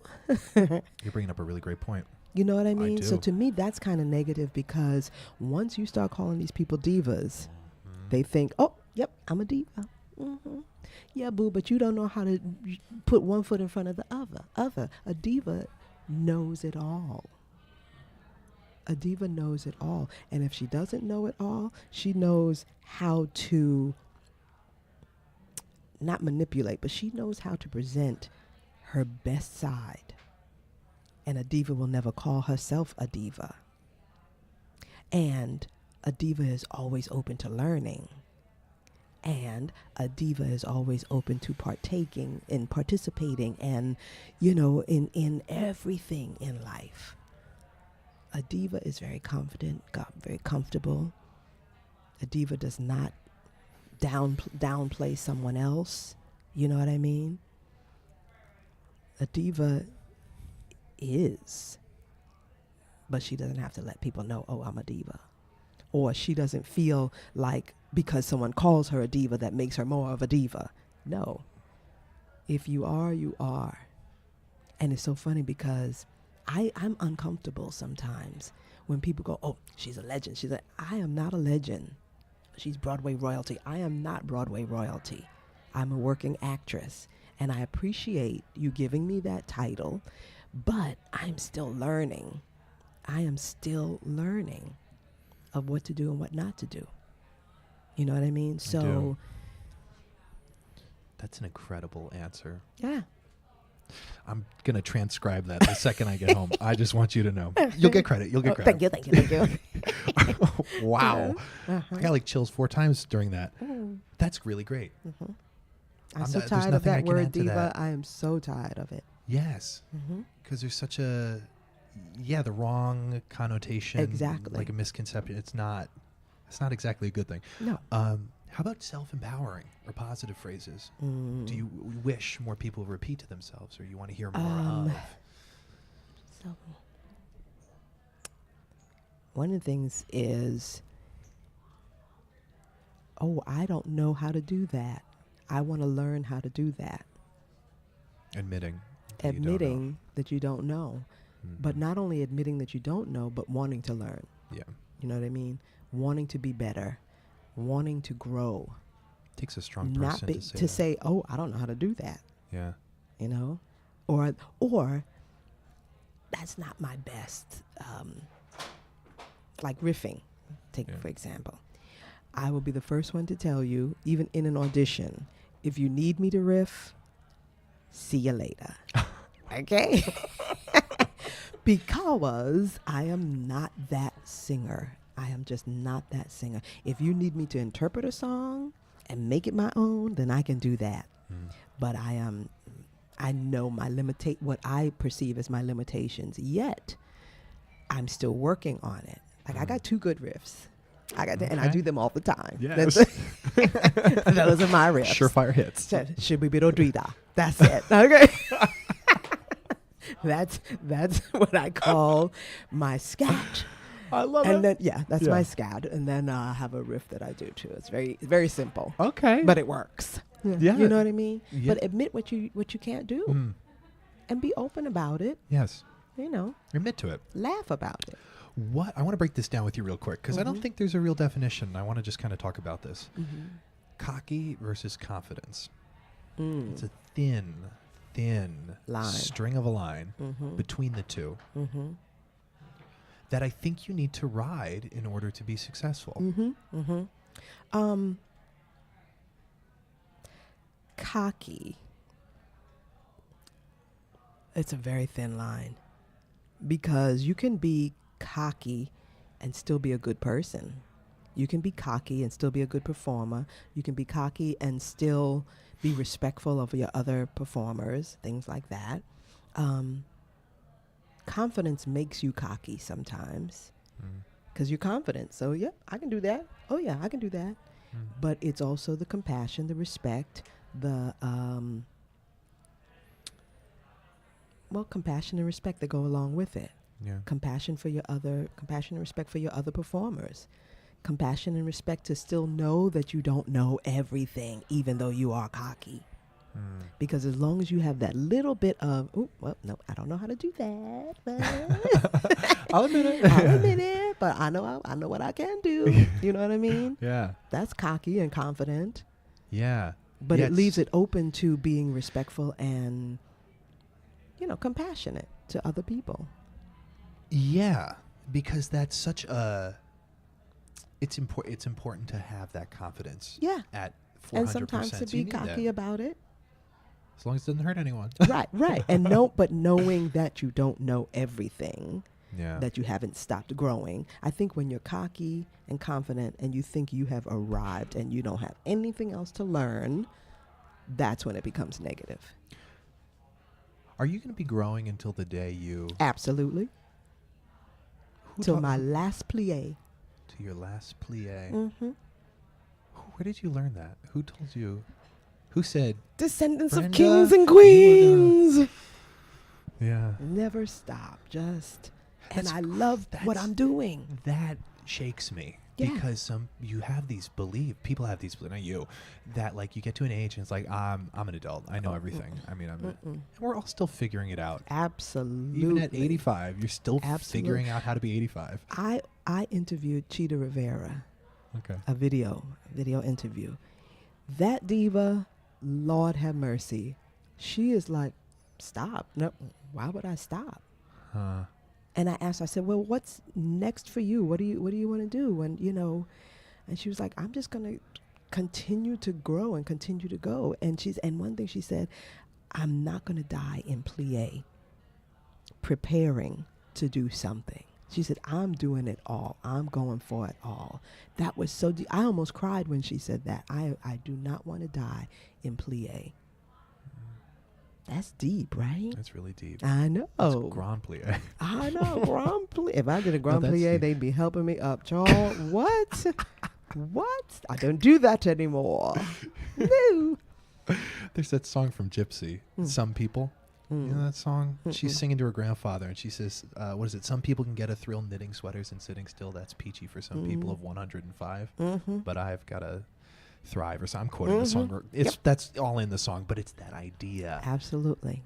You're bringing up a really great point. You know what I mean? do. So to me, that's kind of negative, because once you start calling these people divas, they think, oh, yep, I'm a diva. Yeah, boo, but you don't know how to put one foot in front of the other. A diva knows it all. A diva knows it all. And if she doesn't know it all, she knows how to not manipulate, but she knows how to present her best side. And a diva will never call herself a diva. And a diva is always open to learning. And a diva is always open to partaking and participating and, in everything in life. A diva is very confident, very comfortable. A diva does not downplay someone else. You know what I mean? A diva is, but she doesn't have to let people know, oh, I'm a diva. Or she doesn't feel like because someone calls her a diva that makes her more of a diva. No. If you are, you are. And it's so funny because I'm uncomfortable sometimes when people go, oh, she's a legend. I am not a legend. She's Broadway royalty. I am not Broadway royalty. I'm a working actress. And I appreciate you giving me that title, but I'm still learning. I am still learning of what to do and what not to do. You know what I mean? I do. That's an incredible answer. Yeah. I'm going to transcribe that the second I get home. I just want you to know. You'll get credit. You'll get credit. Thank you. Wow. I got like chills 4 times during that. That's really great. I'm so there's tired of nothing I that can word, add to diva. that. I am so tired of it. Yes. Because there's such the wrong connotation. Exactly. Like a misconception. It's not exactly a good thing. No. How about self-empowering or positive phrases? Do you wish more people repeat to themselves, or you want to hear more of? So, one of the things is, I don't know how to do that. I want to learn how to do that. Admitting That you don't know. But not only admitting that you don't know, but wanting to learn. Yeah. You know what I mean? Wanting to be better. Wanting to grow. Takes a strong Not person be, to say that. I don't know how to do that. Yeah. You know? Or that's not my best. Like riffing, for example. I will be the first one to tell you, even in an audition, if you need me to riff, see you later. Okay? Because I am not that singer. I am just not that singer. If you need me to interpret a song and make it my own, then I can do that. But I know what I perceive as my limitations. Yet, I'm still working on it. Like I got 2 good riffs. And I do them all the time. Yes. Those are my riffs. Surefire hits. Shibibidodrida. That's it. Okay. That's what I call my scat. I love and then that's my scat. And then I have a riff that I do too. It's very simple. Okay. But it works. Yeah. You know what I mean? Yeah. But admit what you can't do. And be open about it. Yes. You know. Admit to it. Laugh about it. I want to break this down with you real quick because I don't think there's a real definition. I want to just kind of talk about this. Cocky versus confidence. It's a thin line. string of a line between the two that I think you need to ride in order to be successful. Cocky. It's a very thin line because you can be cocky and still be a good person. You can be cocky and still be a good performer. You can be cocky and still be respectful of your other performers, things like that. Confidence makes you cocky sometimes because you're confident. So, I can do that. Oh, yeah, I can do that. But it's also the compassion, the respect, the compassion and respect that go along with it. Yeah. Compassion and respect for your other performers. Compassion and respect to still know that you don't know everything, even though you are cocky. Because as long as you have that little bit of, no, I don't know how to do that. But I'll admit it. I'll admit it, but I know what I can do. You know what I mean? Yeah. That's cocky and confident. Yeah. But it leaves it open to being respectful and, compassionate to other people. Yeah, because that's such a. It's important to have that confidence. Yeah. At 400%. And sometimes to be cocky about it. As long as it doesn't hurt anyone. Right. And but knowing that you don't know everything, that you haven't stopped growing. I think when you're cocky and confident and you think you have arrived and you don't have anything else to learn, that's when it becomes negative. Are you going to be growing until the day you... Absolutely. Till my last plie. To your last plie. Where did you learn that? Who told you? Who said? Descendants Brenda, of kings and queens. Yeah. Never stop. And I love what I'm doing. That shakes me. Yeah. Because people have these, not you, that like you get to an age and it's like, I'm an adult. I know everything. I mean, and we're all still figuring it out. Absolutely. Even at 85, you're still figuring out how to be 85. I interviewed Cheetah Rivera. Okay. A video interview. That diva, Lord have mercy. She is like, stop. No, why would I stop? And I asked her, I said, well, what's next for you? What do you want to do? And, and she was like, I'm just going to continue to grow and continue to go. And one thing she said, I'm not going to die in plie, preparing to do something. She said, I'm doing it all. I'm going for it all. That was so deep. I almost cried when she said that. I do not want to die in plie. That's deep, right? That's really deep. I know. That's grand plie. I know, grand plie. If I did a grand that's plie, deep. they'd be helping me up. Charles, what? What? I don't do that anymore. No. There's that song from Gypsy, Some People. You know that song? She's singing to her grandfather, and she says, what is it? Some people can get a thrill knitting sweaters and sitting still. That's peachy for some people of 105. But I've got to thrive. Or so I'm quoting the song. That's all in the song, but it's that idea Absolutely.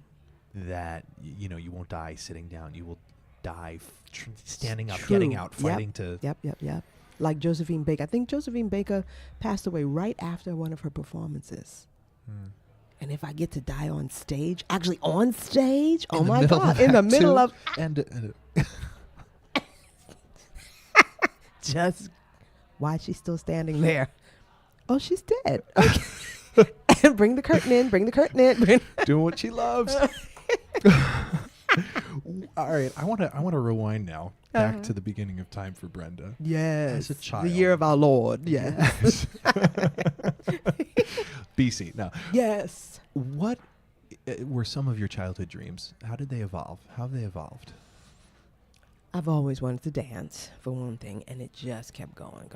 that, you know, you won't die sitting down. You will die standing up, True. getting out, fighting to... Yep. Like Josephine Baker. I think Josephine Baker passed away right after one of her performances. And if I get to die on stage, actually on stage, oh my God, in the middle of... And Just, why is she still standing there? Oh, she's dead. Okay. And bring the curtain in. doing what she loves. All right, I want to rewind now back to the beginning of time for Brenda. Yes. As a child. The year of our Lord. Yes. BC. Now, Yes. what were some of your childhood dreams? How did they evolve? How have they evolved? I've always wanted to dance, for one thing, and it just kept going.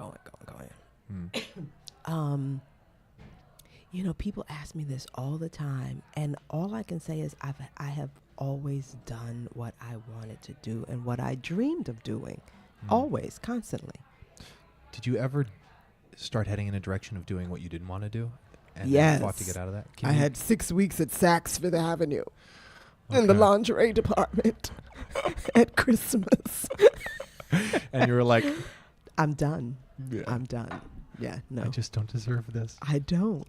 You know, people ask me this all the time, and all I can say is I have always done what I wanted to do and what I dreamed of doing, always, constantly. Did you ever start heading in a direction of doing what you didn't want to do? And Yes. then fought to get out of that? I had 6 weeks at Saks Fifth Avenue in the lingerie department at Christmas. And you were like, I'm done. Yeah. I'm done. Yeah, no. I just don't deserve this. I don't.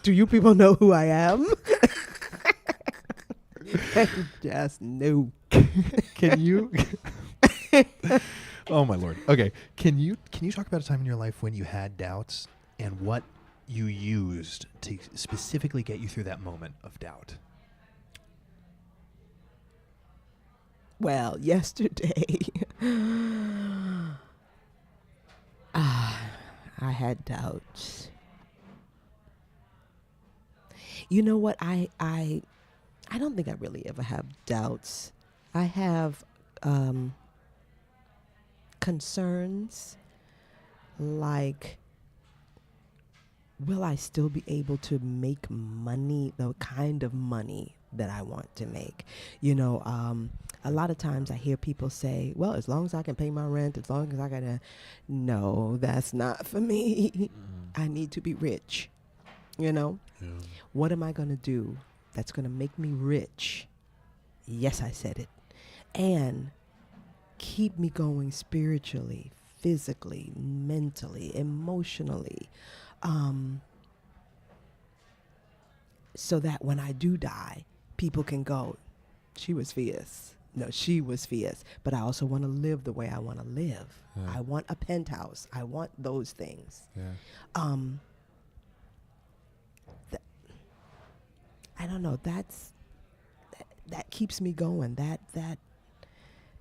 Do you people know who I am? Just no. Can you? Oh my Lord. Okay. Can you talk about a time in your life when you had doubts and what you used to specifically get you through that moment of doubt? Well, yesterday, I had doubts. You know what? I don't think I really ever have doubts. I have concerns like, will I still be able to make money, the kind of money that I want to make? You know, a lot of times I hear people say, well, as long as I can pay my rent, as long as I gotta, no, that's not for me. I need to be rich, you know? Yeah. What am I gonna do that's gonna make me rich? Yes, I said it. And keep me going spiritually, physically, mentally, emotionally, so that when I do die, people can go, she was fierce. No, she was fierce. But I also want to live the way I want to live. Yeah. I want a penthouse. I want those things. Yeah. I don't know. That keeps me going. That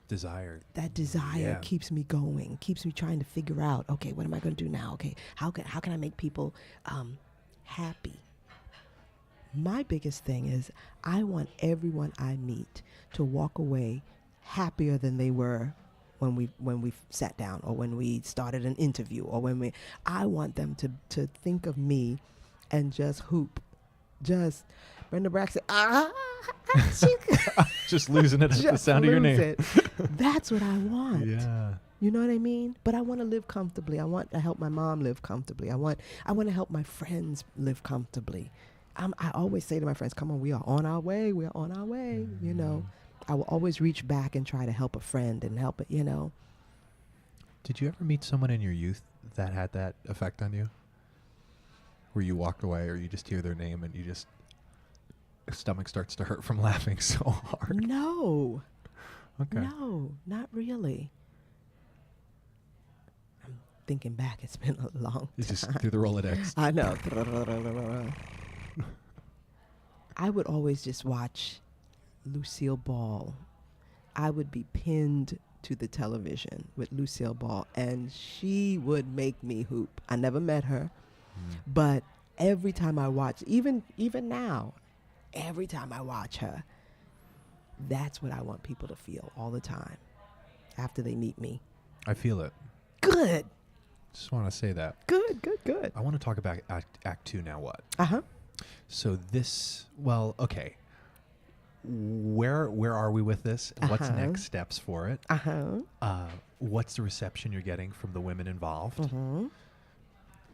desire. That desire keeps me going. Keeps me trying to figure out. Okay, what am I going to do now? Okay, how can I make people happy? My biggest thing is I want everyone I meet to walk away happier than they were when we sat down or when we started an interview or I want them to think of me and just hoop. Just Brenda Braxton, just losing it at the sound of your name. That's what I want. Yeah. You know what I mean? But I want to live comfortably. I want to help my mom live comfortably. I want to help my friends live comfortably. I always say to my friends, come on, we are on our way. We are on our way. Mm-hmm. You know, I will always reach back and try to help a friend and help it, you know. Did you ever meet someone in your youth that had that effect on you? Where you walked away or you just hear their name and you just, your stomach starts to hurt from laughing so hard? No. Okay. No, not really. I'm thinking back. It's been a long time. You just through the Rolodex. I know. I would always just watch Lucille Ball. I would be pinned to the television with Lucille Ball, and she would make me hoop. I never met her, but every time I watch, even now, every time I watch her, that's what I want people to feel all the time after they meet me. I feel it. Good. Just want to say that. Good. I want to talk about Act 2 now. What? Uh-huh. So this, well, okay. Where are we with this? And what's next steps for it? What's the reception you're getting from the women involved?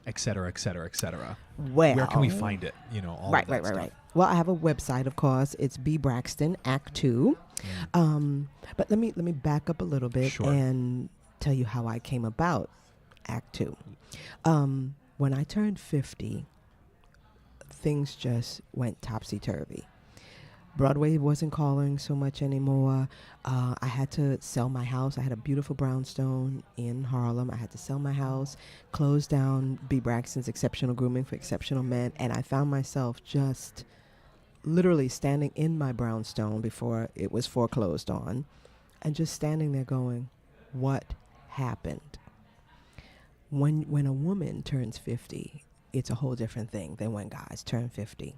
Et cetera, et cetera, et cetera. Well, where can we find it? You know, all of that stuff. Right. Well, I have a website, of course. It's B Braxton Act 2. But let me back up a little bit and tell you how I came about Act 2. When I turned 50, things just went topsy-turvy. Broadway wasn't calling so much anymore. I had to sell my house. I had a beautiful brownstone in Harlem. I had to sell my house, close down B. Braxton's Exceptional Grooming for Exceptional Men, and I found myself just literally standing in my brownstone before it was foreclosed on, and just standing there going, what happened? When a woman turns 50, it's a whole different thing than when guys turn 50.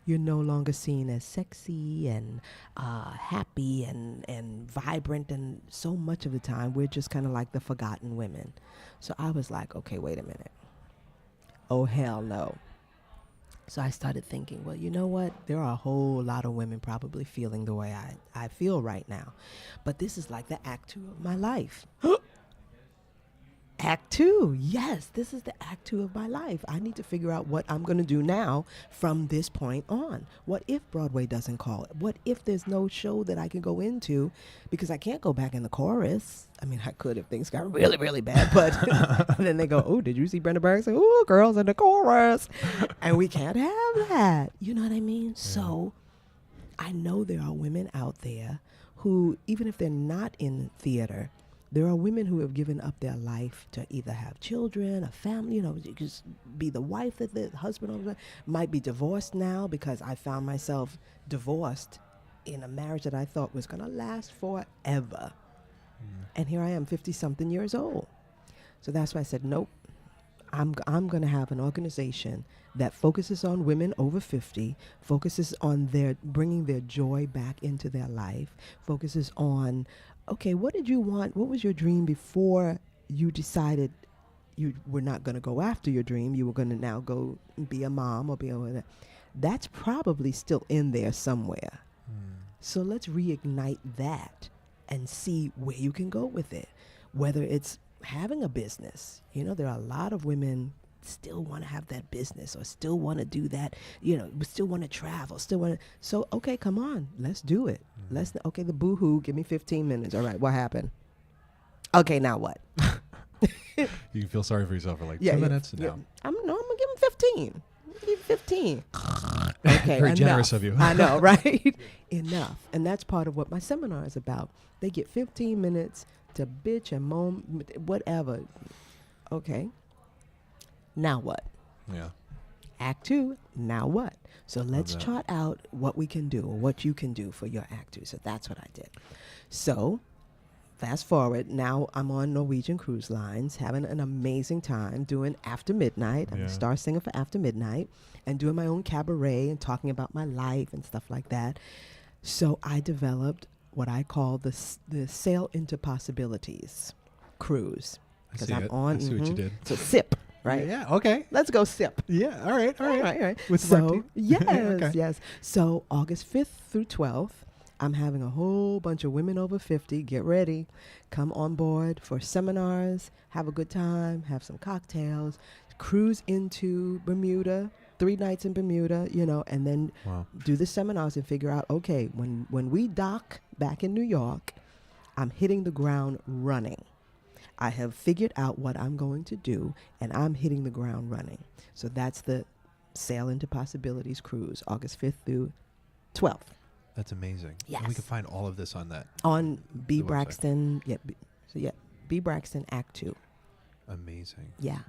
You're no longer seen as sexy and happy and vibrant, and so much of the time we're just kind of like the forgotten women. So I was like, okay, wait a minute. Oh, hell no. So I started thinking, well, you know what? There are a whole lot of women probably feeling the way I feel right now. But this is like the Act 2 of my life. Act 2. Yes, this is the Act 2 of my life. I need to figure out what I'm going to do now from this point on. What if Broadway doesn't call it? What if there's no show that I can go into? Because I can't go back in the chorus. I mean, I could if things got really, really bad. But then they go, oh, did you see Brenda Braxton? Oh, girls in the chorus. And we can't have that. You know what I mean? Yeah. So I know there are women out there who, even if they're not in theater, there are women who have given up their life to either have children, a family, you know, just be the wife that the husband might be divorced now, because I found myself divorced in a marriage that I thought was going to last forever. And here I am, 50-something years old. So that's why I said, nope, I'm going to have an organization that focuses on women over 50, focuses on bringing their joy back into their life, focuses on, okay, what did you want? What was your dream before you decided you were not going to go after your dream? You were going to now go be a mom or be a whatever. That's probably still in there somewhere. So let's reignite that and see where you can go with it. Whether it's having a business. You know, there are a lot of women still want to have that business or still want to do that, you know, still want to travel, still want to. So, okay, come on, let's do it. Okay, the boo-hoo, give me 15 minutes. All right, what happened? Okay, now what? You can feel sorry for yourself for like 2 minutes. Yeah. I'm going to give him 15. Give him 15. Okay, very enough. Generous of you. I know, right? Enough. And that's part of what my seminar is about. They get 15 minutes to bitch and moan, whatever. Okay. Now what? Yeah. Act 2, now what? So let's chart out what we can do or what you can do for your Act 2. So that's what I did. So fast forward, now I'm on Norwegian Cruise Lines, having an amazing time doing After Midnight. I'm a star singer for After Midnight and doing my own cabaret and talking about my life and stuff like that. So I developed what I call the Sail into Possibilities cruise. Because I'm on. I see what you did. So SIP. Right. Yeah. Okay. Let's go SIP. Yeah. All right. With so yes, okay. yes. So August 5th through 12th, I'm having a whole bunch of women over 50. Get ready. Come on board for seminars. Have a good time. Have some cocktails. Cruise into Bermuda. 3 nights in Bermuda, you know, and then do the seminars and figure out, okay, when we dock back in New York, I'm hitting the ground running. I have figured out what I'm going to do, and I'm hitting the ground running. So that's the Sail into Possibilities cruise, August 5th through 12th. That's amazing. Yes. And we can find all of this on that. On B. Braxton, B. Braxton Act 2. Amazing. Yeah.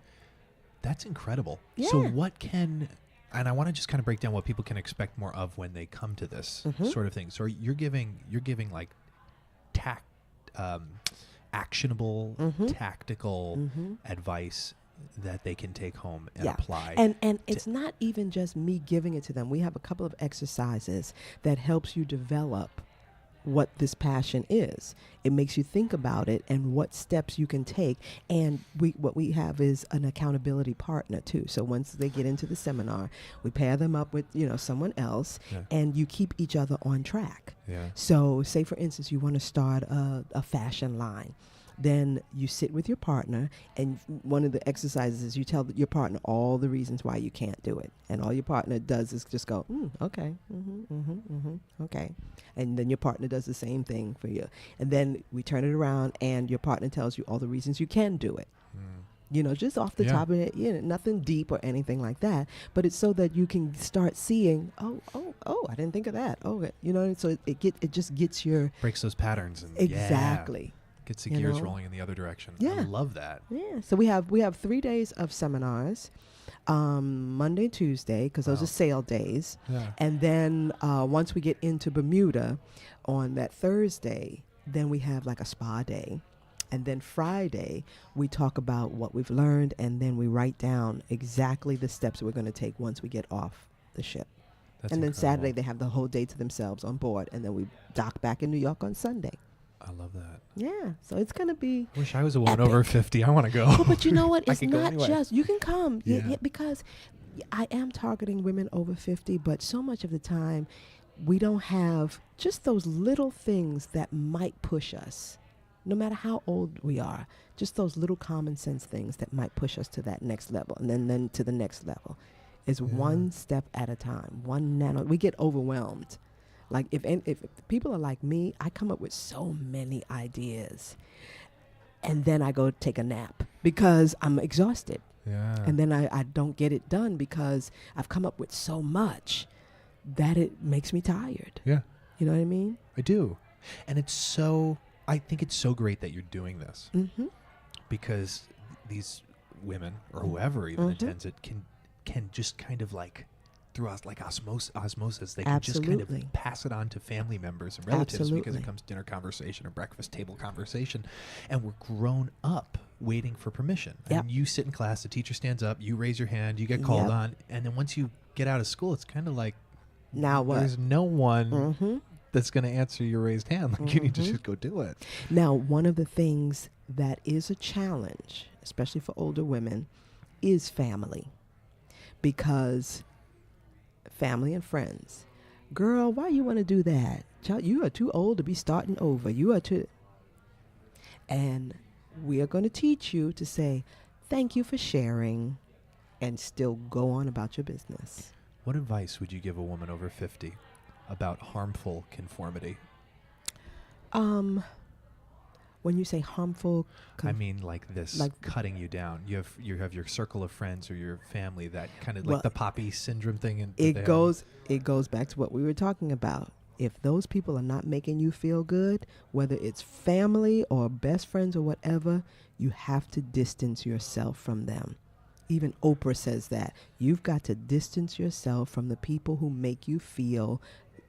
That's incredible. Yeah. So what can And I want to just kind of break down what people can expect more of when they come to this sort of thing. So you're giving like actionable, tactical advice that they can take home and apply. And it's not even just me giving it to them. We have a couple of exercises that helps you develop what this passion is. It makes you think about it and what steps you can take. And what we have is an accountability partner too. So once they get into the seminar, we pair them up with, someone else, and you keep each other on track. Yeah. So say for instance, you want to start a fashion line. Then you sit with your partner, and one of the exercises is you tell your partner all the reasons why you can't do it. And all your partner does is just go, okay, okay. And then your partner does the same thing for you. And then we turn it around, and your partner tells you all the reasons you can do it. Just off the top of it, nothing deep or anything like that. But it's so that you can start seeing, oh, I didn't think of that. Oh, so it just gets your... breaks those patterns. And exactly. Gets the gears rolling in the other direction. Yeah. I love that. Yeah. So we have 3 days of seminars, Monday, Tuesday, because those are sale days. Yeah. And then once we get into Bermuda on that Thursday, then we have like a spa day. And then Friday, we talk about what we've learned, and then we write down exactly the steps we're going to take once we get off the ship. That's and then incredible. Saturday, they have the whole day to themselves on board. And then we dock back in New York on Sunday. I love that. Yeah, so it's going to be... Wish I was a woman epic. over 50. I want to go. Oh, but you know what? I It's could go not anyway. just... You can come. Yeah. Because I am targeting women over 50, but so much of the time, we don't have just those little things that might push us, no matter how old we are. Just those little common sense things that might push us to that next level, and then to the next level. Is one step at a time. We get overwhelmed. Like if people are like me, I come up with so many ideas, and then I go take a nap because I'm exhausted. Yeah. And then I don't get it done because I've come up with so much that it makes me tired. Yeah. You know what I mean? I do. And I think it's so great that you're doing this because these women or whoever even attends it can just kind of like through like osmosis, they can just kind of Absolutely. pass it on to family members and relatives because Absolutely. it comes dinner conversation or breakfast table conversation, and we're grown up waiting for permission. Yep. And you sit in class, the teacher stands up, you raise your hand, you get called Yep. on, and then once you get out of school, it's kind of like Now what? there's no one that's going to answer your raised hand. Like you need to just go do it. Now, one of the things that is a challenge, especially for older women, is family. Because family and friends, girl, why you want to do that? Child, you are too old to be starting over. You are too... And we are going to teach you to say, thank you for sharing, and still go on about your business. What advice would you give a woman over 50 about harmful conformity? When you say harmful... I mean like this, like cutting you down. You have your circle of friends or your family that kind of Well, like the poppy syndrome thing. And it goes back to what we were talking about. If those people are not making you feel good, whether it's family or best friends or whatever, you have to distance yourself from them. Even Oprah says that. You've got to distance yourself from the people who make you feel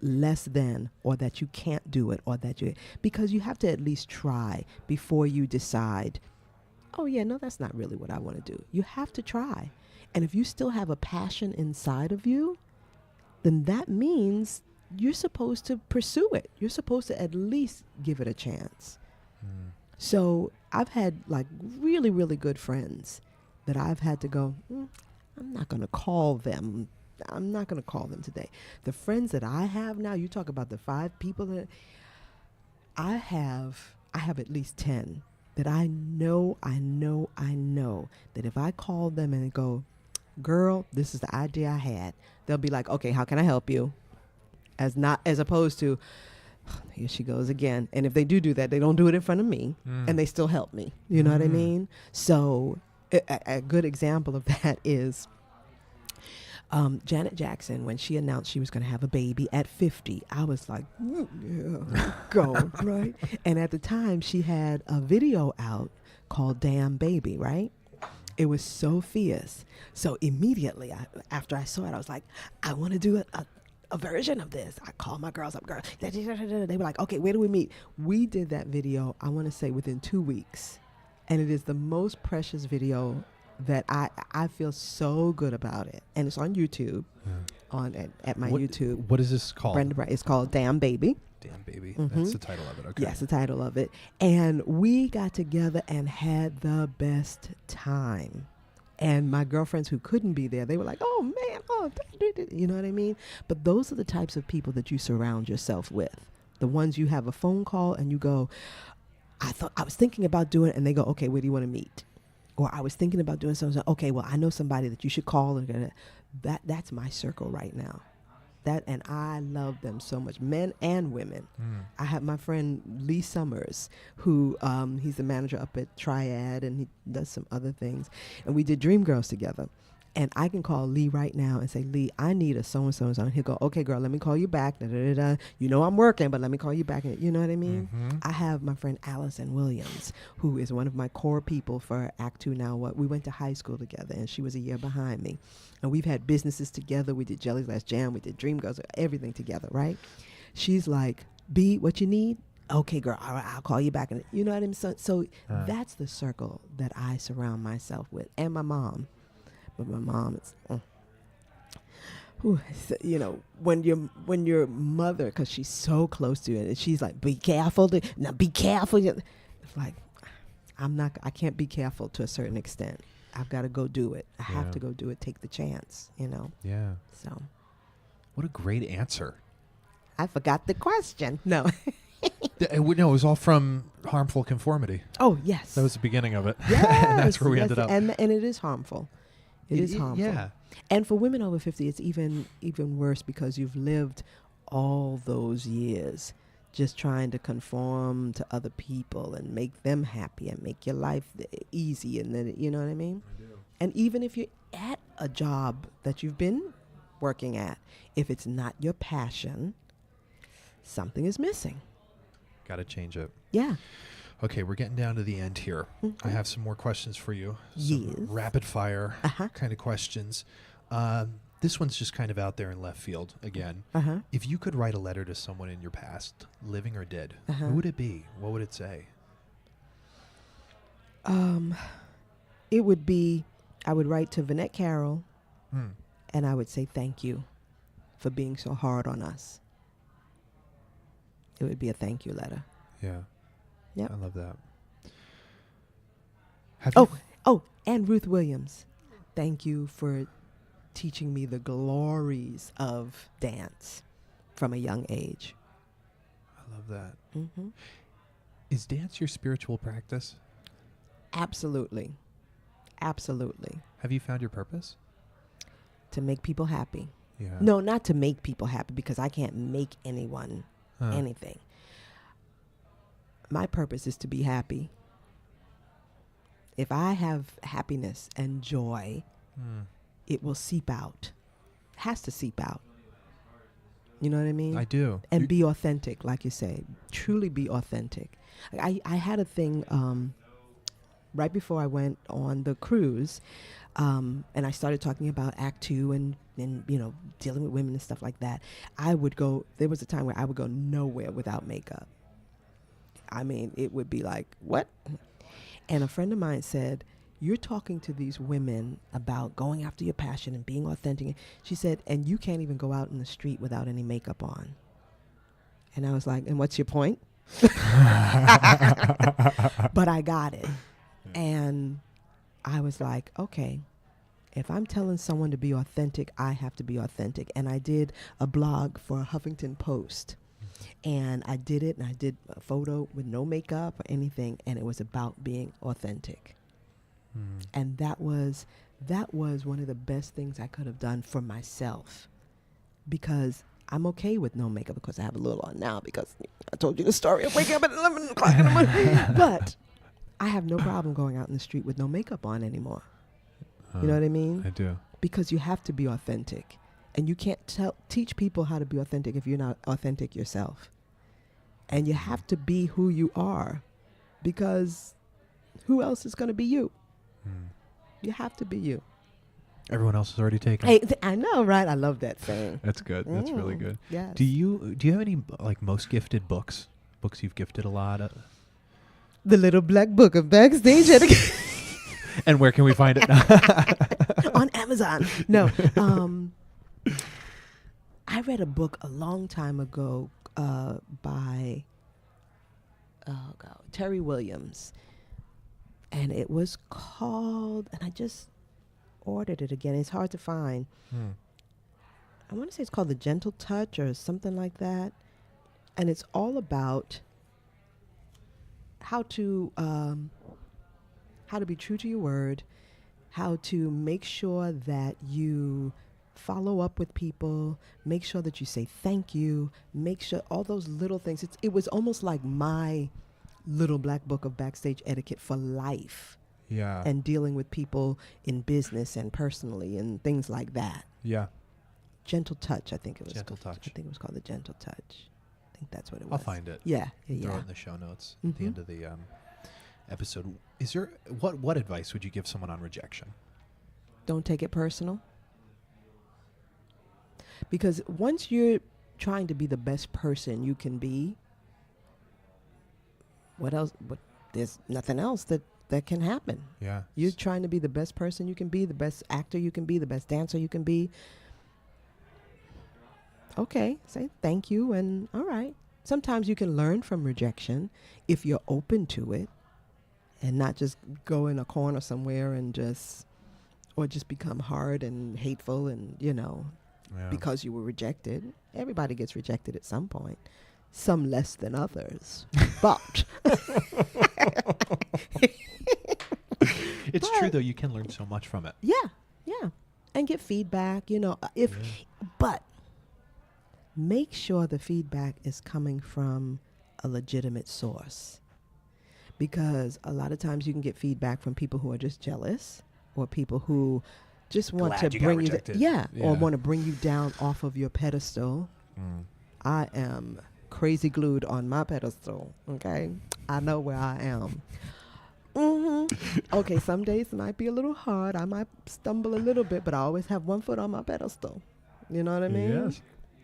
less than, or that you can't do it, or that because you have to at least try before you decide, oh yeah, no, that's not really what I want to do. You have to try. And if you still have a passion inside of you, then that means you're supposed to pursue it. You're supposed to at least give it a chance. So I've had like really, really good friends that I've had to go, I'm not going to call them. I'm not going to call them today. The friends that I have now, you talk about the 5 people that I have at least 10 that I know that if I call them and go, girl, this is the idea I had, they'll be like, okay, how can I help you? As opposed to, here she goes again. And if they do that, they don't do it in front of me, and they still help me. You know what I mean? So a good example of that is Janet Jackson, when she announced she was going to have a baby at 50, I was like, yeah, go, right? And at the time, she had a video out called Damn Baby, right? It was so fierce. So immediately after I saw it, I was like, I want to do a version of this. I called my girls up, they were like, okay, where do we meet? We did that video, I want to say within 2 weeks. And it is the most precious video that I feel so good about it. And it's on YouTube, at my YouTube. What is this called? Brenda Braxton. It's called Damn Baby. Damn Baby. That's the title of it. Okay. Yes, the title of it. And we got together and had the best time. And my girlfriends who couldn't be there, they were like, oh, man, you know what I mean? But those are the types of people that you surround yourself with. The ones you have a phone call and you go, I was thinking about doing it, and they go, okay, where do you want to meet? Or I was thinking about doing something. Okay, well, I know somebody that you should call. That's my circle right now. And I love them so much, men and women. I have my friend Lee Summers, who he's the manager up at Triad, and he does some other things. And we did Dreamgirls together. And I can call Lee right now and say, Lee, I need a so-and-so. And he'll go, okay, girl, let me call you back. You know I'm working, but let me call you back. You know what I mean? I have my friend Allison Williams, who is one of my core people for Act Two Now What. We went to high school together, and she was a year behind me. And we've had businesses together. We did Jelly's Last Jam. We did Dreamgirls, everything together, right? She's like, B, what you need? Okay, girl, I'll call you back. And you know what I mean? So that's the circle that I surround myself with. And my mom. But my mom is, you know, when your mother, because she's so close to it, and she's like, be careful. Now be careful. It's like, I can't be careful to a certain extent. I've got to go do it. I have to go do it. Take the chance, you know? Yeah. So. What a great answer. I forgot the question. No. No, it was all from Harmful Conformity. Oh, yes. That was the beginning of it. Yes. And that's where we ended up. And it is harmful. It is harmful. Yeah. And for women over 50, it's even worse because you've lived all those years just trying to conform to other people and make them happy and make your life easy. And then, you know what I mean? I do. And even if you're at a job that you've been working at, if it's not your passion, something is missing. Got to change it. Yeah. Okay, we're getting down to the end here. I have some more questions for you. Yes. Some rapid fire kind of questions. This one's just kind of out there in left field again. If you could write a letter to someone in your past, living or dead, who would it be? What would it say? It would be, I would write to Vinette Carroll, and I would say thank you for being so hard on us. It would be a thank you letter. Yeah. Yep. I love that. And Ruth Williams. Thank you for teaching me the glories of dance from a young age. I love that. Is dance your spiritual practice? Absolutely. Absolutely. Have you found your purpose? To make people happy. Yeah. No, not to make people happy, because I can't make anyone anything. My purpose is to be happy. If I have happiness and joy, it will seep out. Has to seep out. You know what I mean? I do. And be authentic, like you say. Truly be authentic. I had a thing right before I went on the cruise, and I started talking about Act Two and you know, dealing with women and stuff like that. There was a time where I would go nowhere without makeup. I mean, it would be like, what? And a friend of mine said, you're talking to these women about going after your passion and being authentic. She said, and you can't even go out in the street without any makeup on. And I was like, and what's your point? But I got it. And I was like, okay, if I'm telling someone to be authentic, I have to be authentic. And I did a blog for Huffington Post. And I did it, and I did a photo with no makeup or anything, and it was about being authentic. And that was one of the best things I could have done for myself, because I'm okay with no makeup. Of course, I have a little on now because I told you the story of waking up at 11 o'clock in the morning. But I have no problem going out in the street with no makeup on anymore. You know what I mean? I do. Because you have to be authentic. And you can't teach people how to be authentic if you're not authentic yourself. And you have to be who you are, because who else is going to be you? You have to be you. Everyone else is already taken. Hey, I know, right? I love that saying. That's good. That's really good. Yes. Do you have any like most gifted books? Books you've gifted a lot of? The Little Black Book of Backstage Etiquette. And where can we find it now? On Amazon. No. I read a book a long time ago by Terry Williams. And it was called, and I just ordered it again. It's hard to find. I want to say it's called The Gentle Touch or something like that. And it's all about how to be true to your word, how to make sure that you follow up with people, make sure that you say thank you, make sure all those little things. It was almost like my little black book of backstage etiquette for life. Yeah. And dealing with people in business and personally and things like that. Yeah. Gentle Touch, I think it was. Gentle Touch. I think it was called The Gentle Touch. I think that's what it was. I'll find it. Yeah. Throw it in the show notes at the end of the episode. Is there what advice would you give someone on rejection? Don't take it personal. Because once you're trying to be the best person you can be, what else? There's nothing else that can happen. Yeah. You're trying to be the best person you can be, the best actor you can be, the best dancer you can be. Okay, say thank you and all right. Sometimes you can learn from rejection if you're open to it and not just go in a corner somewhere and just become hard and hateful and, because you were rejected. Everybody gets rejected at some point. Some less than others. But it's true though, you can learn so much from it. Yeah. And get feedback, but make sure the feedback is coming from a legitimate source. Because a lot of times you can get feedback from people who are just jealous or people who just want to bring you or want to bring you down off of your pedestal. I am crazy glued on my pedestal, okay? I know where I am. Okay, some days might be a little hard. I might stumble a little bit, but I always have one foot on my pedestal. You know what I mean? Yes.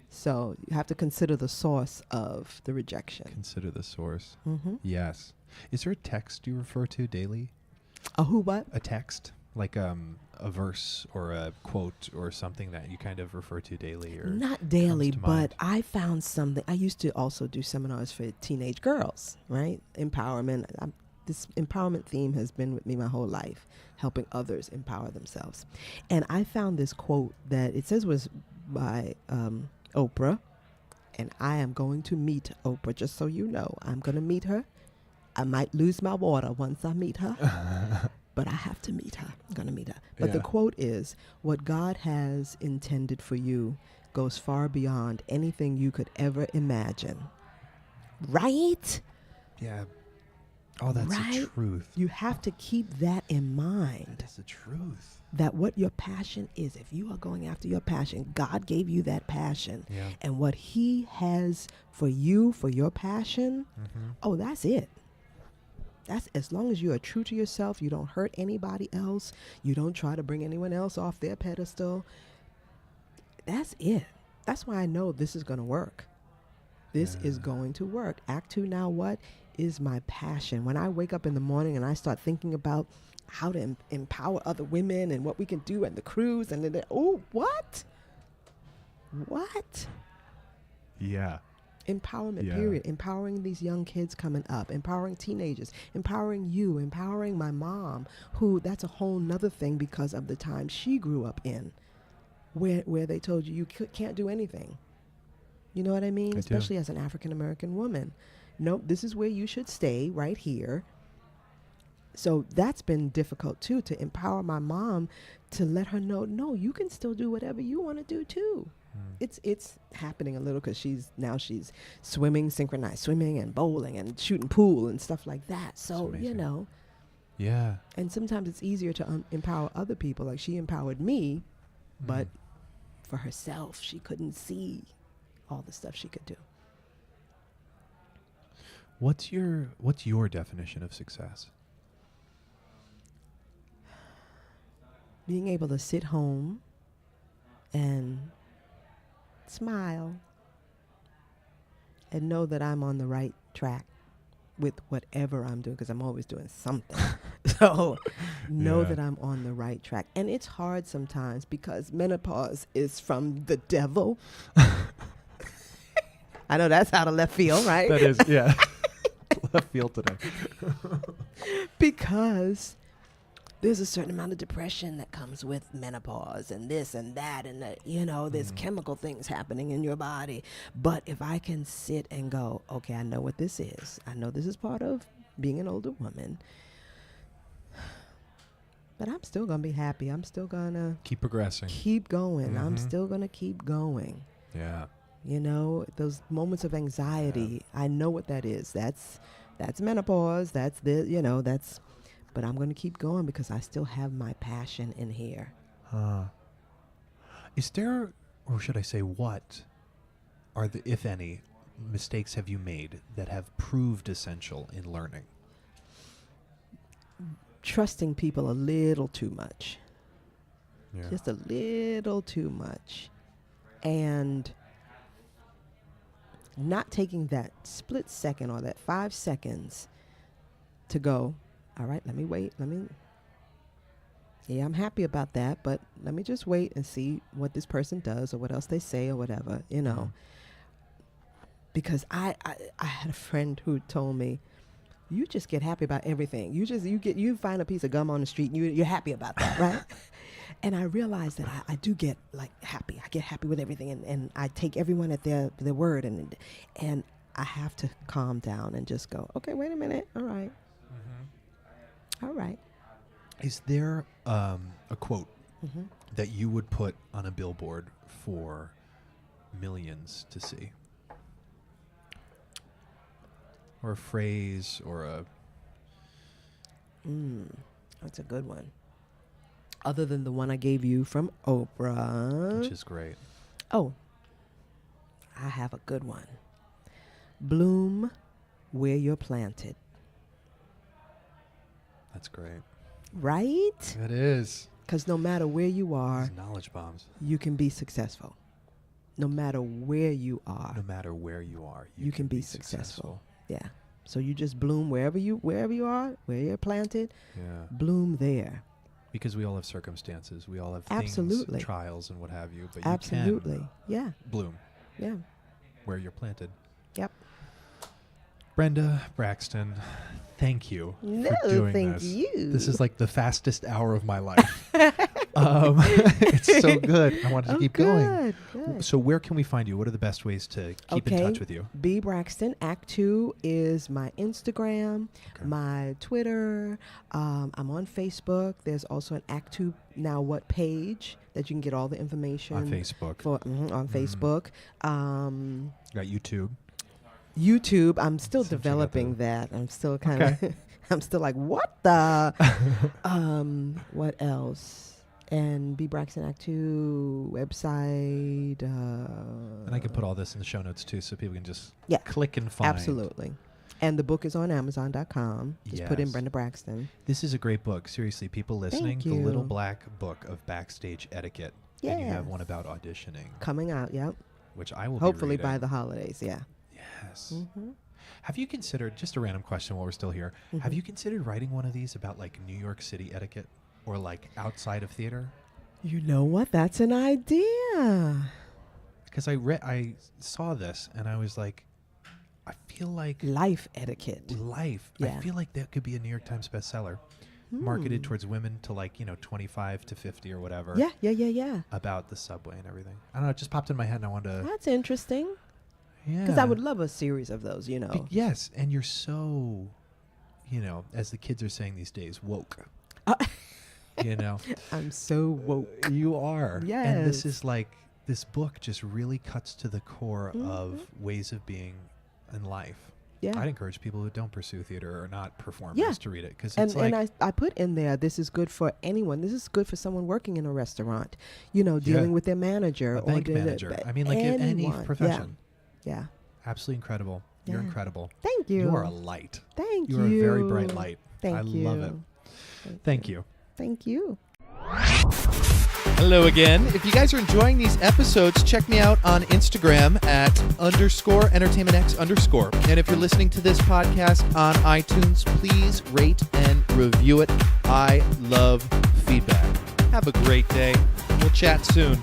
So you have to consider the source of the rejection. Consider the source. Yes. Is there a text you refer to daily? A who what? A text? Like a verse or a quote or something that you kind of refer to daily? Or not daily, but mind? I found something. I used to also do seminars for teenage girls, right? Empowerment. This empowerment theme has been with me my whole life, helping others empower themselves. And I found this quote that it says was by Oprah, and I am going to meet Oprah, just so you know. I'm going to meet her. I might lose my water once I meet her, but I have to meet her. I'm going to meet her. But the quote is, what God has intended for you goes far beyond anything you could ever imagine. Right? Yeah. Oh, that's the truth. You have to keep that in mind. That's the truth. That what your passion is, if you are going after your passion, God gave you that passion. Yeah. And what he has for you, for your passion, oh, that's it. That's as long as you are true to yourself, you don't hurt anybody else, you don't try to bring anyone else off their pedestal. That's it. That's why I know this is going to work. This is going to work. Act 2 Now What is my passion. When I wake up in the morning and I start thinking about how to empower other women and what we can do and the cruise and then, what? Yeah. Empowerment, period. Empowering these young kids coming up, empowering teenagers, empowering you, empowering my mom, who that's a whole nother thing because of the time she grew up in, where they told you can't do anything. You know what I mean? Especially as an African-American woman. Nope, this is where you should stay, right here. So that's been difficult too, to empower my mom, to let her know, no, you can still do whatever you want to do too. It's happening a little because she's swimming, synchronized swimming and bowling and shooting pool and stuff like that. So, Yeah. And sometimes it's easier to empower other people. Like she empowered me, but for herself, she couldn't see all the stuff she could do. What's your definition of success? being able to sit home and smile and know that I'm on the right track with whatever I'm doing, because I'm always doing something. So know that I'm on the right track. And it's hard sometimes because menopause is from the devil. I know that's out of left field, right? That is, yeah. Left field today. Because there's a certain amount of depression that comes with menopause and this and that, and there's chemical things happening in your body. But if I can sit and go, okay, I know what this is. I know this is part of being an older woman. But I'm still going to be happy. I'm still going to keep progressing. Keep going. I'm still going to keep going. Yeah. Those moments of anxiety, I know what that is. That's menopause. That's but I'm going to keep going because I still have my passion in here. Is there, or should I say what, are the, if any, mistakes have you made that have proved essential in learning? Trusting people a little too much. Yeah. Just a little too much. And not taking that split second or that 5 seconds to go, all right, let me wait. I'm happy about that, but let me just wait and see what this person does or what else they say or whatever, Because I had a friend who told me, you just get happy about everything. You find a piece of gum on the street and you're happy about that, right? And I realized that I do get happy. I get happy with everything, and I take everyone at their word, and I have to calm down and just go, okay, wait a minute, all right. All right. Is there a quote that you would put on a billboard for millions to see? Or a phrase or a... That's a good one. Other than the one I gave you from Oprah. Which is great. Oh, I have a good one. Bloom where you're planted. That's great. Right? It is. Because no matter where you are, These knowledge bombs. you can be successful. No matter where you are. No matter where you are, you can be successful. Yeah. So you just bloom wherever you are, where you're planted. Yeah. Bloom there. Because we all have circumstances. We all have Absolutely. things, trials and what have you. But Absolutely. you Yeah. can bloom Yeah. where you're planted. Yep. Brenda Braxton, thank you No, for doing thank this. you. This is like the fastest hour of my life. It's so good. I wanted to keep going. Good. So where can we find you? What are the best ways to keep in touch with you? B Braxton Act 2 is my Instagram, my Twitter. I'm on Facebook. There's also an Act 2 Now What page that you can get all the information On Facebook. on Facebook. Got YouTube. YouTube, I'm still Since you got developing the- that. I'm still kind of, I'm still like, what the? What else? And B Braxton Act 2 website. And I can put all this in the show notes too, so people can just Yeah, click and find. absolutely. And the book is on Amazon.com. Just put in Yes. Brenda Braxton. This is a great book. Seriously, people listening, Thank The Little you. Black Book of Backstage Etiquette. And you have Yes. one about auditioning, Coming out, yep. which I will Hopefully be by reading. the holidays, yeah. Yes. Have you considered, just a random question while we're still here, have you considered writing one of these about like New York City etiquette or like outside of theater? You know what? That's an idea. Because I saw this and I was like, I feel like Life etiquette. life. Yeah. I feel like that could be a New York Times bestseller, marketed towards women to like 25 to 50 or whatever. Yeah. About the subway and everything. I don't know. It just popped in my head and I wanted to. That's interesting. Yeah. Because I would love a series of those, you know. Yes, and you're so, as the kids are saying these days, woke. I'm so woke. You are. And this Yes. is like, this book just really cuts to the core of ways of being in life. Yeah. I'd encourage people who don't pursue theater or not performers Yeah. to read it. Because And it's like, and I put in there, this is good for anyone. This is good for someone working in a restaurant, dealing with their manager. a bank manager. I mean, like any anyone. profession. Yeah. Absolutely incredible. You're Yeah. incredible. Thank you. You are a light. Thank You you. are a very bright light. Thank I you. love it. Thank you. Thank you. Hello again. If you guys are enjoying these episodes, check me out on Instagram at _entertainmentx_. And if you're listening to this podcast on iTunes, please rate and review it. I love feedback. Have a great day. We'll chat soon.